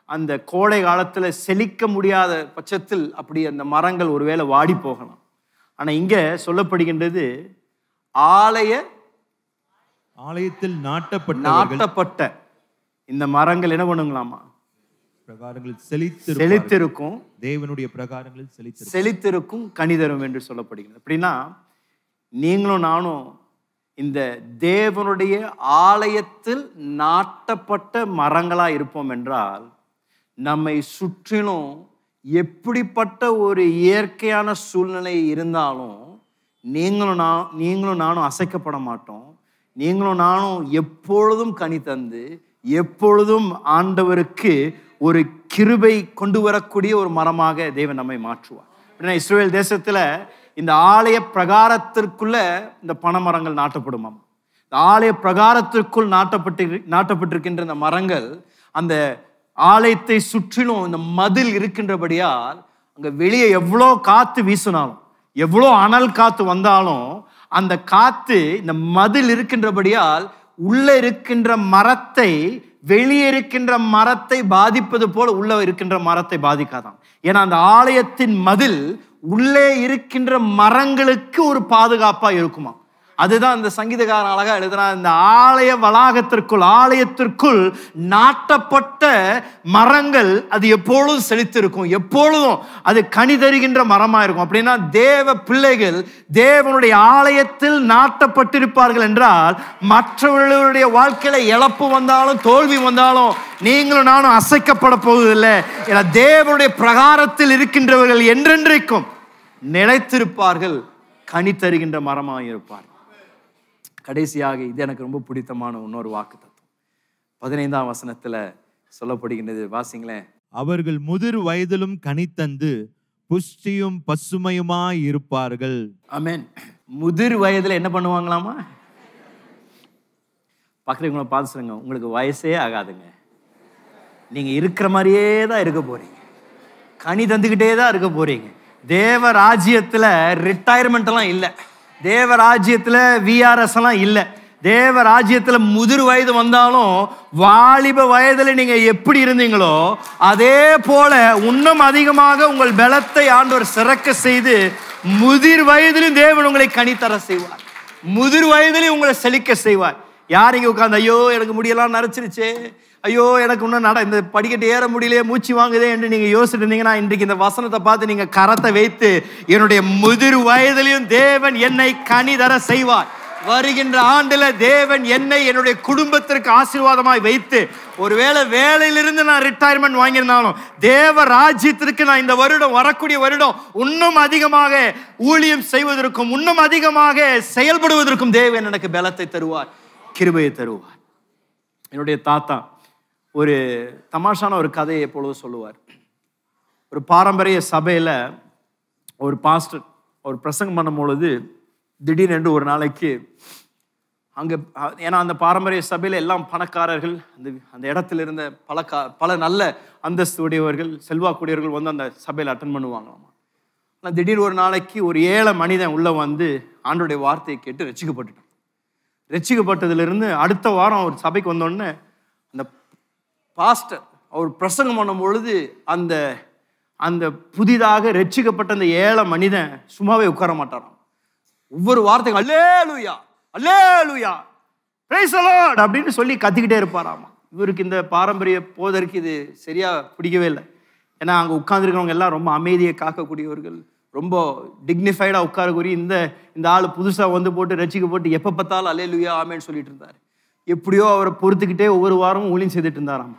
அந்த கோடை காலத்துல செழிக்க முடியாத பட்சத்தில் அப்படி அந்த மரங்கள் ஒருவேளை வாடி போகலாம். ஆனா இங்க சொல்லப்படுகின்றது ஆலயத்தில் நாட்டப்பட்ட இந்த மரங்கள் என்ன பண்ணுங்களாமா, பிரகாரங்களில் செழித்திருக்கும், தேவனுடைய பிரகாரங்களில் செழித்திருக்கும், கனிதரும் என்று சொல்லப்படுகிறது. அப்படின்னா நீங்களும் நானும் இந்த தேவனுடைய ஆலயத்தில் நாட்டப்பட்ட மரங்களா இருப்போம் என்றால், நம்மை சுற்றிலும் எப்படிப்பட்ட ஒரு இயற்கையான சூழ்நிலை இருந்தாலும் நீங்களும் நானும் அசைக்கப்பட மாட்டோம். நீங்களும் நானும் எப்பொழுதும் கனி தந்து எப்பொழுதும் ஆண்டவருக்கு ஒரு கிருபை கொண்டு வரக்கூடிய ஒரு மரமாக தேவன் நம்மை மாற்றுவார். அப்படின்னா இஸ்ரவேல் தேசத்துல இந்த ஆலய பிரகாரத்திற்குள்ள இந்த பனைமரங்கள் நாட்டப்படுமாம். இந்த ஆலய பிரகாரத்திற்குள் நாட்டப்பட்டிருக்கின்ற இந்த மரங்கள் அந்த ஆலயத்தை சுற்றிலும் இந்த மதில் இருக்கின்றபடியால் அங்க வெளியே எவ்வளோ காத்து வீசினாலும், எவ்வளோ அனல் காத்து வந்தாலும், அந்த காத்து இந்த மதில் இருக்கின்றபடியால் உள்ள இருக்கின்ற மரத்தை, வெளியே இருக்கின்ற மரத்தை பாதிப்பது போல உள்ள இருக்கின்ற மரத்தை பாதிக்காதான். ஏன்னா அந்த ஆலயத்தின் மதில் உள்ளே இருக்கின்ற மரங்களுக்கு ஒரு பாதுகாப்பா இருக்குமா. அதுதான் இந்த சங்கீதக்காரன் அழகா எழுதுறான். இந்த ஆலய வளாகத்திற்குள், ஆலயத்திற்குள் நாட்டப்பட்ட மரங்கள் அது எப்பொழுதும் செழித்திருக்கும், எப்பொழுதும் அது கனி தருகின்ற மரமா இருக்கும். அப்படின்னா தேவ பிள்ளைகள் தேவனுடைய ஆலயத்தில் நாட்டப்பட்டிருப்பார்கள் என்றால் மற்றவர்களுடைய வாழ்க்கையில இழப்பு வந்தாலும் தோல்வி வந்தாலும் நீங்களும் நானும் அசைக்கப்பட போவதில்லை. ஏன்னா தேவனுடைய பிரகாரத்தில் இருக்கின்றவர்கள் என்றென்றைக்கும் நிலைத்திருப்பார்கள், கனி தருகின்ற மரமாக இருப்பார்கள். கடைசியாக இது எனக்கு ரொம்ப பிடித்தமான இன்னொரு வாக்கு தத்துவம் 15ஆம் வசனத்துல சொல்லப்படுகின்றது. வாசிங்களேன். அவர்கள் முதிர் வயதிலும் கனி தந்து புஷ்டியும் பசுமையுமாய் இருப்பார்கள். ஆமென். முதிர் வயதுல என்ன பண்ணுவாங்களாமா? பக்கத்துல பார்த்து சொல்லுங்க, உங்களுக்கு வயசே ஆகாதுங்க, நீங்க இருக்கிற மாதிரியே தான் இருக்க போறீங்க, கனி தந்துக்கிட்டே தான் இருக்க போறீங்க. தேவ ராஜ்யத்துல ரிட்டையர்மெண்ட் எல்லாம் இல்லை, தேவ ராஜ்யத்துல விஆர்எஸ் எல்லாம் இல்லை. தேவ ராஜ்யத்துல முதிர் வயது வந்தாலும் வாலிப வயதுல நீங்க எப்படி இருந்தீங்களோ அதே போல இன்னும் அதிகமாக உங்கள் பலத்தை ஆண்டவர் சிறக்க செய்து முதிர் வயதிலும் தேவன் உங்களை கனி தர செய்வார், முதிர் வயதிலும் உங்களை செழிக்க செய்வார். யார் இங்க உட்காந்து ஐயோ எனக்கு முடியெல்லாம் நரைச்சிருச்சு, ஐயோ எனக்கு இன்னும் இந்த படிக்கட்டு ஏற முடியலையே, மூச்சு வாங்குதே என்று நீங்க யோசிச்சுட்டு இருந்தீங்கன்னா இன்றைக்கு இந்த வசனத்தை பார்த்து நீங்க கரத்தை வைத்து என்னுடைய முதிர் வயதிலையும் தேவன் என்னை கனி தர செய்வார். வருகின்ற ஆண்டுல தேவன் என்னை என்னுடைய குடும்பத்திற்கு ஆசீர்வாதமாய் வைத்து, ஒருவேளை வேலையிலிருந்து நான் ரிட்டையர்மெண்ட் வாங்கியிருந்தாலும் தேவ ராஜ்யத்திற்கு நான் இந்த வருடம், வரக்கூடிய வருடம் இன்னும் அதிகமாக ஊழியம் செய்வதற்கும் இன்னும் அதிகமாக செயல்படுவதற்கும் தேவன் எனக்கு பலத்தை தருவார், கிருபையை தருவார். என்னுடைய தாத்தா ஒரு தமாஷான ஒரு கதையை எப்பொழுதும் சொல்லுவார். ஒரு பாரம்பரிய சபையில ஒரு பாஸ்டர் ஒரு பிரசங்கம் பண்ணும் பொழுது திடீரென்று ஒரு நாளைக்கு அங்கே, ஏன்னா அந்த பாரம்பரிய சபையில் எல்லாம் பணக்காரர்கள், அந்த இடத்துல இருந்த பல நல்ல அந்தஸ்து உடையவர்கள், செல்வாக்குடையவர்கள் வந்து அந்த சபையில் அட்டன் பண்ணுவாங்களாமா. ஆனால் திடீர் ஒரு நாளைக்கு ஒரு ஏழை மனிதன் உள்ள வந்து ஆண்டோடைய வார்த்தையை கேட்டு ரட்சிக்கப்பட்டுட்டான். ரட்சிக்கப்பட்டதுலேருந்து அடுத்த வாரம் அவர் சபைக்கு வந்தோடனே அந்த பாஸ்டர் அவர் பிரசங்கம் பண்ணும் பொழுது அந்த அந்த புதிதாக ரட்சிக்கப்பட்ட அந்த ஏழை மனிதன் சும்மாவே உட்கார மாட்டாராம். ஒவ்வொரு வார்த்தையும் அல்லேலூயா அல்லேலூயா பிரைஸ் தி லார்ட் அப்படின்னு சொல்லி கத்திக்கிட்டே இருப்பாராமா. இவருக்கு இந்த பாரம்பரிய போதற்கு இது சரியா பிடிக்கவே இல்லை. ஏன்னா அங்கே உட்கார்ந்துருக்கிறவங்க எல்லாம் ரொம்ப அமைதியை காக்கக்கூடியவர்கள், ரொம்ப டிக்னிஃபைடாக உட்காரக்கூடிய இந்த ஆள் புதுசாக வந்து போட்டு ரட்சிக்கப்பட்டு எப்போ பார்த்தாலும் அல்லேலூயா ஆமேன்னு சொல்லிட்டு இருந்தார். எப்படியோ அவரை பொறுத்துக்கிட்டே ஒவ்வொரு வாரமும் ஊழியம் செய்துட்டு இருந்தாராம்.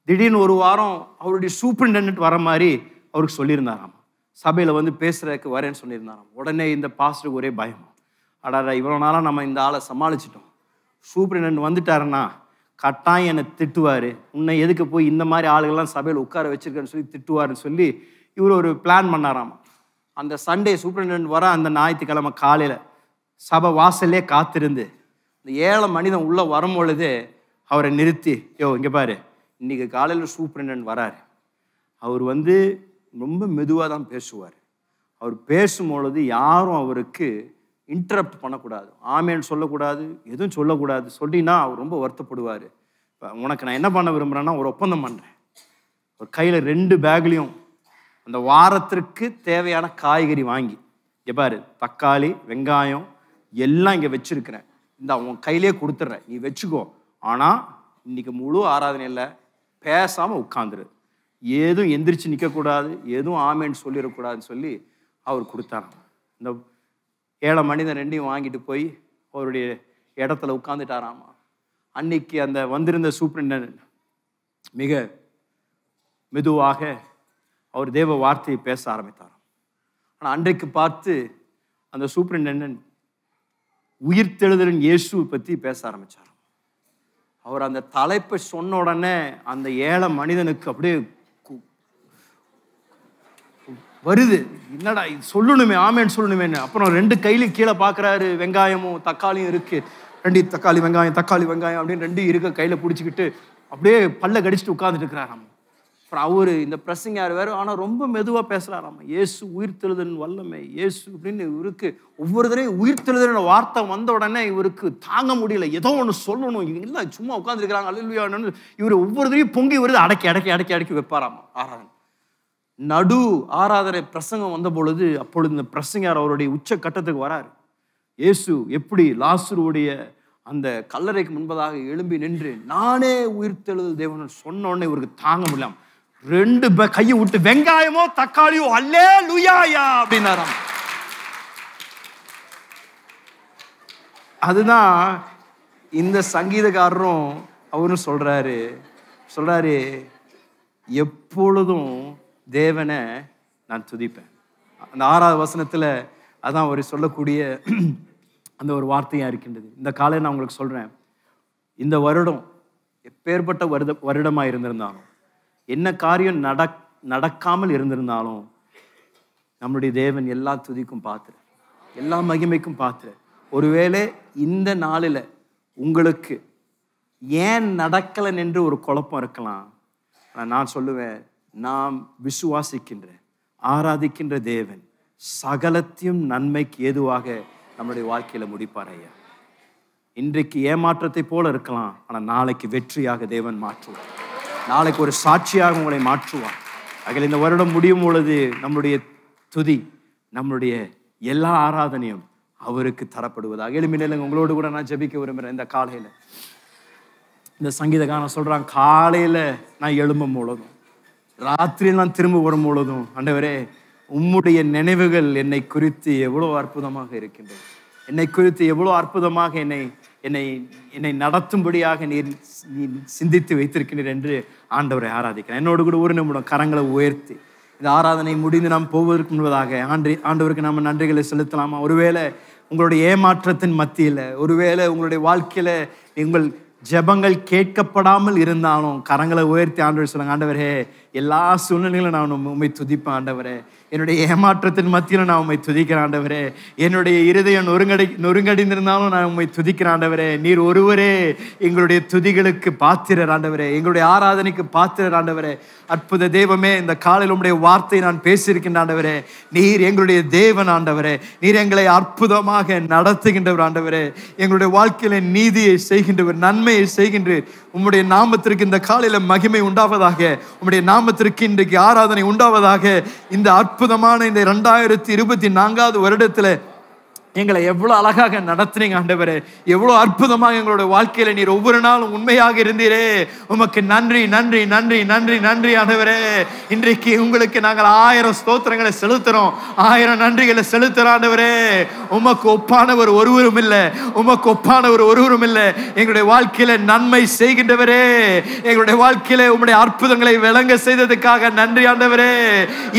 திடீர்னு ஒரு வாரம் அவருடைய சூப்பரிண்டென்டென்ட் வர மாதிரி அவருக்கு சொல்லியிருந்தாராம். சபையில் வந்து பேசுறதுக்கு வரேன்னு சொல்லியிருந்தாராம். உடனே இந்த பாஸ்டருக்கு ஒரே பயம், அடாடா இவ்வளோ நாளாக நம்ம இந்த ஆளை சமாளிச்சிட்டோம், சூப்பரிண்டென்டென்ட் வந்துட்டாருன்னா கட்டாயம் என்னை திட்டுவார், உன்னை எதுக்கு போய் இந்த மாதிரி ஆளுகள்லாம் சபையில் உட்கார வச்சிருக்கேன்னு சொல்லி திட்டுவாருன்னு சொல்லி இவர் ஒரு பிளான் பண்ணாராம். அந்த சண்டே சூப்பரிண்டென்டென்ட் வர அந்த ஞாயிற்றுக்கிழமை காலையில் சபை வாசல்லே காத்திருந்து இந்த ஏழை மனிதன் உள்ளே வரும் பொழுதே அவரை நிறுத்தி, இங்கே பாரு இன்னைக்கு காலையில் சூப்பரிண்டென்டென்ட் வராரு, அவர் வந்து ரொம்ப மெதுவாக தான் பேசுவார், அவர் பேசும்பொழுது யாரும் அவருக்கு இன்டரப்ட் பண்ணக்கூடாது, ஆமேன்னு சொல்லக்கூடாது, எதுவும் சொல்லக்கூடாது, சொல்லினா அவர் ரொம்ப வருத்தப்படுவார். உனக்கு நான் என்ன பண்ண விரும்புகிறேன்னா ஒரு ஒப்பந்தம் பண்ணுறேன், ஒரு கையில் 2 பேக்லேயும் அந்த வாரத்திற்கு தேவையான காய்கறி வாங்கி, இங்கே பாரு தக்காளி வெங்காயம் எல்லாம் இங்கே வச்சுருக்கிறேன், இந்த உன் கையிலே கொடுத்துட்றேன், நீ வச்சுக்கோ, ஆனால் இன்னைக்கு முழு ஆராதனையில் பேசாமல் உட்காந்துரு, எதுவும் எந்திரிச்சு நிற்கக்கூடாது, எதுவும் ஆமேன்னு சொல்லிடக்கூடாதுன்னு சொல்லி அவர் கொடுத்தாராம். இந்த ஏழை மனிதன் 2ஐயும் வாங்கிட்டு போய் அவருடைய இடத்துல உட்காந்துட்டாராமா. அன்னைக்கு அந்த வந்திருந்த சூப்பரிண்டென்டென்ட் மிக மெதுவாக அவர் தேவ வார்த்தையை பேச ஆரம்பித்தாராம். ஆனால் அன்றைக்கு பார்த்து அந்த சூப்பரிண்டென்டென்ட் உயிர்த்தெழுதலின் இயேசுவை பற்றி பேச ஆரம்பித்தார். அவர் அந்த தலைப்பை சொன்ன உடனே அந்த ஏழை மனிதனுக்கு அப்படியே வருது, என்னடா இது சொல்லணுமே, ஆமேன்னு சொல்லணுமேன்னு. அப்புறம் 2 கையிலும் கீழே பார்க்குறாரு, வெங்காயமும் தக்காளியும் இருக்குது, 2 தக்காளி வெங்காயம் அப்படின்னு 2 இருக்க கையில் பிடிச்சிக்கிட்டு அப்படியே பல்ல கடிச்சிட்டு உட்காந்துட்டு இருக்கிறாராம். அப்புறம் அவர் இந்த பிரசங்கர் வேறு, ஆனால் ரொம்ப மெதுவாக பேசுகிறாராம். இயேசு உயிர்த்தெழுதலின் வல்லமை இயேசு அப்படின்னு இவருக்கு ஒவ்வொரு தடவையும் உயிர்த்தெழுதலின் வார்த்தை வந்த உடனே இவருக்கு தாங்க முடியல, ஏதோ ஒன்று சொல்லணும், இவங்க இல்லை சும்மா உட்காந்துருக்கிறாங்க அல்லேலூயான்னு இவர் ஒவ்வொரு தடவையும் பொங்கி வருது, அடக்கி வைப்பாராமா ஆராதனை. நடு ஆராதனை பிரசங்கம் வந்த பொழுது அப்பொழுது இந்த பிரசங்கர் அவருடைய உச்ச கட்டத்துக்கு வராரு. இயேசு எப்படி லாசருடைய அந்த கல்லறைக்கு முன்பதாக எழும்பி நின்று நானே உயிர்த்தெழுதல் தேவன் சொன்ன உடனே இவருக்கு தாங்க முடியலாம். 2 கையை விட்டு வெங்காயமோ தக்காளியோ அல்லேலூயா அப்படின்னாராம். அதுதான் இந்த சங்கீதக்காரரும் அவரும் சொல்றாரு எப்பொழுதும் தேவனை நான் துதிப்பேன். அந்த 6வது வசனத்துல அதான் அவர் சொல்லக்கூடிய அந்த ஒரு வார்த்தையா இருக்கின்றது. இந்த காலையில் நான் உங்களுக்கு சொல்றேன், இந்த வருடம் எப்பேற்பட்ட வருடமா இருந்திருந்தாலும், என்ன காரியம் நடக்காமல் இருந்திருந்தாலும், நம்முடைய தேவன் எல்லா துதிக்கும் பாத்திர, எல்லா மகிமைக்கும் பாத்திர. ஒருவேளை இந்த நாளில் உங்களுக்கு ஏன் நடக்கலன்னு என்று ஒரு குழப்பம் இருக்கலாம். நான் சொல்லுவேன், நாம் விசுவாசிக்கின்ற ஆராதிக்கின்ற தேவன் சகலத்தையும் நன்மைக்கு ஏதுவாக நம்முடைய வாழ்க்கையில முடிப்பார் ஐயா. இன்றைக்கு ஏமாற்றத்தை போல இருக்கலாம், ஆனால் நாளைக்கு வெற்றியாக தேவன் மாற்றுவார். நாளைக்கு ஒரு சாட்சியாக உங்களை மாற்றுவார். ஆக இந்த வருடம் முடியும் பொழுது நம்முடைய துதி, நம்முடைய எல்லா ஆராதனையும் அவருக்கு தரப்படுவதாக. எழுமினேங்க, உங்களோடு கூட நான் ஜெபிக்க விரும்புகிறேன். இந்த காலையில இந்த சங்கீதக்காரன் சொல்றான், காலையில நான் எழும்பும் பொழுதும் ராத்திரியில் நான் திரும்ப வரும் பொழுதும் ஆண்டவரே உம்முடைய நினைவுகள் என்னை குறித்து எவ்வளோ அற்புதமாக இருக்கின்றது, என்னை குறித்து எவ்வளோ அற்புதமாக என்னை நடத்தும்படியாக நீர் சிந்தித்து வைத்திருக்கிறீர் என்று ஆண்டவரை ஆராதிக்கிறேன். என்னோடு கூட ஒரு நிமிடம் கரங்களை உயர்த்தி இந்த ஆராதனை முடிந்து நாம் போவதற்கு முன்பதாக ஆண்டவருக்கு நாம் நன்றிகளை செலுத்தலாமா? ஒருவேளை உங்களுடைய ஏமாற்றத்தின் மத்தியில், ஒருவேளை உங்களுடைய வாழ்க்கையில உங்கள் ஜெபங்கள் கேட்கப்படாமல் இருந்தாலும் கரங்களை உயர்த்தி ஆண்டவர் சொல்லுங்க, ஆண்டவரே எல்லா சூழ்நிலைகளும் நான் உண்மை துதிப்பேன் ஆண்டவரே. என்னுடைய ஏமாற்றத்தின் மத்தியில் நான் உண்மை துதிக்கிறேன் ஆண்டவரே. என்னுடைய இருதயம் நொறுங்கடிந்திருந்தாலும் நான் உண்மை துதிக்கிறேன் ஆண்டவரே. நீர் ஒருவரே எங்களுடைய துதிகளுக்கு பாத்திரர் ஆண்டவரே, எங்களுடைய ஆராதனைக்கு பாத்திரர் ஆண்டவரே. அற்புத தெய்வமே, இந்த காலையில் உம்முடைய வார்த்தை நான் பேசியிருக்கின்ற ஆண்டவரே. நீர் எங்களுடைய தேவன் ஆண்டவரே. நீர் எங்களை அற்புதமாக நடத்துகின்றவர் ஆண்டவரே. எங்களுடைய வாழ்க்கையில நீதியை செய்கின்றவர், நன்மையை செய்கின்ற உம்முடைய நாமத்திற்கு இந்த காலையில மகிமை உண்டாவதாக. உம்முடைய நாமத்திற்கு இன்றைக்கு ஆராதனை உண்டாவதாக. இந்த அற்புதமான இந்த 2024 வருடத்துல எங்களை எவ்வளவு அழகாக நடத்துனீங்க ஆண்டவரே. எவ்வளவு அற்புதமாக எங்களுடைய வாழ்க்கையில நீர் ஒவ்வொரு நாளும் உண்மையாக இருந்தீரே. உமக்கு நன்றி நன்றி நன்றி நன்றி நன்றி ஆண்டவரே. இன்றைக்கு உங்களுக்கு நாங்கள் 1000 ஸ்தோத்திரங்களை செலுத்துறோம், 1000 நன்றிகளை செலுத்துறோம் ஆண்டவரே. உமக்கு ஒப்பானவர் ஒருவரும் இல்லை, உமக்கு ஒப்பானவர் ஒருவரும் இல்லை. எங்களுடைய வாழ்க்கையில நன்மை செய்கின்றவரே, எங்களுடைய வாழ்க்கையில உம்முடைய அற்புதங்களை விளங்க செய்ததுக்காக நன்றி ஆண்டவரே.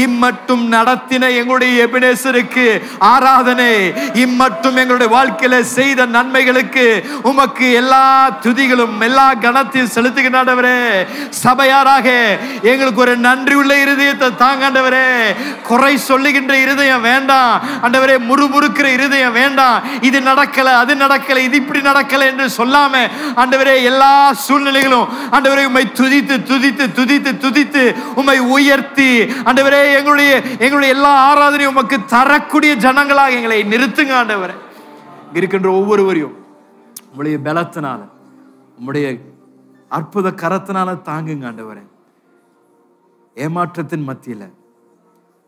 இம்மட்டும் நடத்தின எங்களுடைய எபினேசருக்கு ஆராதனை, இம்மட்டும் எங்களுடைய வாழ்க்கையில செய்த நன்மைகளுக்கு உமக்கு எல்லா துதிகளும் எல்லா கனத்தையும் செலுத்துகின்ற ஆண்டவரே. சபையாராக எங்களுக்கு ஒரு நன்றி உள்ள இருதயத்தை தாங்க ஆண்டவரே. குறை சொல்லுகின்ற இருதயம் வேண்டாம் ஆண்டவரே, முறுமுறுக்கிற இருதயம் வேண்டாம். இது நடக்கல, அது நடக்கல, இது இப்படி நடக்கல என்று சொல்லாம ஆண்டவரே எல்லா சூழ்நிலைகளும் ஆண்டவரே உம்மை துதித்து துதித்து துதித்து துதித்து உம்மை உயர்த்தி ஆண்டவரே எங்களுடைய எல்லா ஆராதனையும் உமக்கு தரக்கூடிய ஜனங்களாக எங்களை நிறுத்துங்க ஆண்டவரே. இருக்கின்ற ஒவ்வொருவரையும் உம்முடைய பலத்தினால, உம்முடைய அற்புத கரத்தினால தாங்குங்க ஆண்டவரே. ஏமாற்றத்தின் மத்தியில,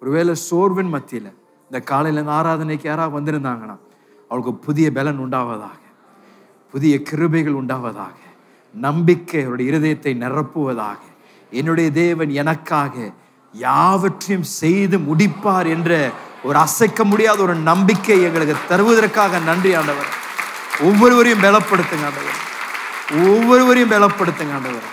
ஒருவேளை சோர்வின் மத்தியில இந்த காலையில இந்த ஆராதனைக்கு யாராவது வந்திருந்தாங்கன்னா அவளுக்கு புதிய பலன் உண்டாவதாக, புதிய கிருபைகள் உண்டாவதாக, நம்பிக்கை அவருடைய இருதயத்தை நிரப்புவதாக. என்னுடைய தேவன் எனக்காக யாவற்றையும் செய்து முடிப்பார் என்ற ஒரு அசைக்க முடியாத ஒரு நம்பிக்கை எங்களுக்கு தருவதற்காக நன்றி ஆண்டவர். ஒவ்வொருவரையும் பலப்படுத்துங்க ஆண்டவர், ஒவ்வொருவரையும் பலப்படுத்துங்க ஆண்டவர்.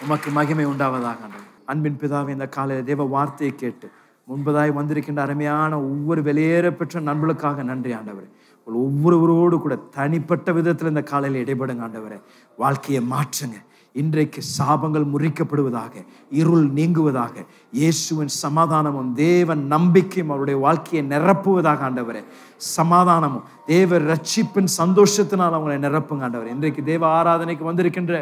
உமக்கு மகிமை உண்டாவதாக ஆண்டவர். அன்பின் பிதாவே, இந்த காலையில் தேவ வார்த்தையை கேட்டு முன்பதாய் வந்திருக்கின்ற அருமையான ஒவ்வொரு வெளியேற பெற்ற நண்பர்களுக்காக நன்றி ஆண்டவர். ஒவ்வொருவரோடு கூட தனிப்பட்ட விதத்தில் இந்த காலையில் இடைபடுங்க ஆண்டவரே. வாழ்க்கையை மாற்றுங்க. இன்றைக்கு சாபங்கள் முறிக்கப்படுவதாக, இருள் நீங்குவதாக, இயேசுவின் சமாதானமும் தேவன் நம்பிக்கையும் அவருடைய வாழ்க்கையை நிரப்புவதாக ஆண்டவரே. சமாதானமும் தேவ ரட்சிப்பின் சந்தோஷத்தினால் அவங்களை நிரப்புங்க ஆண்டவர். இன்றைக்கு தேவ ஆராதனைக்கு வந்திருக்கின்ற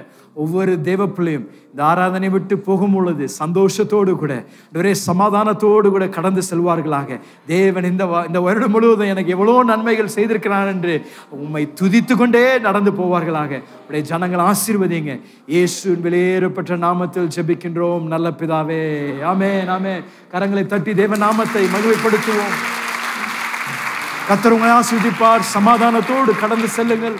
ஒவ்வொரு தேவ பிள்ளையும் இந்த ஆராதனை விட்டு போகும் பொழுது சந்தோஷத்தோடு கூட ஒரே சமாதானத்தோடு கூட கடந்து செல்வார்களாக. தேவன் இந்த வருடம் முழுவதும் எனக்கு எவ்வளோ நன்மைகள் செய்திருக்கிறான் என்று உம்மை துதித்து கொண்டே நடந்து போவார்களாக. உடைய ஜனங்கள் ஆசீர்வதிங்க. இயேசுவின் வெளியேறப்பட்ட நாமத்தில் ஜெபிக்கின்றோம் நல்ல பிதாவே, ஆமென் ஆமென். கரங்களை தட்டி தேவ நாமத்தை மகிமைப்படுத்துவோம். கர்த்தர் உங்களை ஆசீர்வதிப்பார். சமாதானத்தோடு கடந்து செல்லுங்கள்.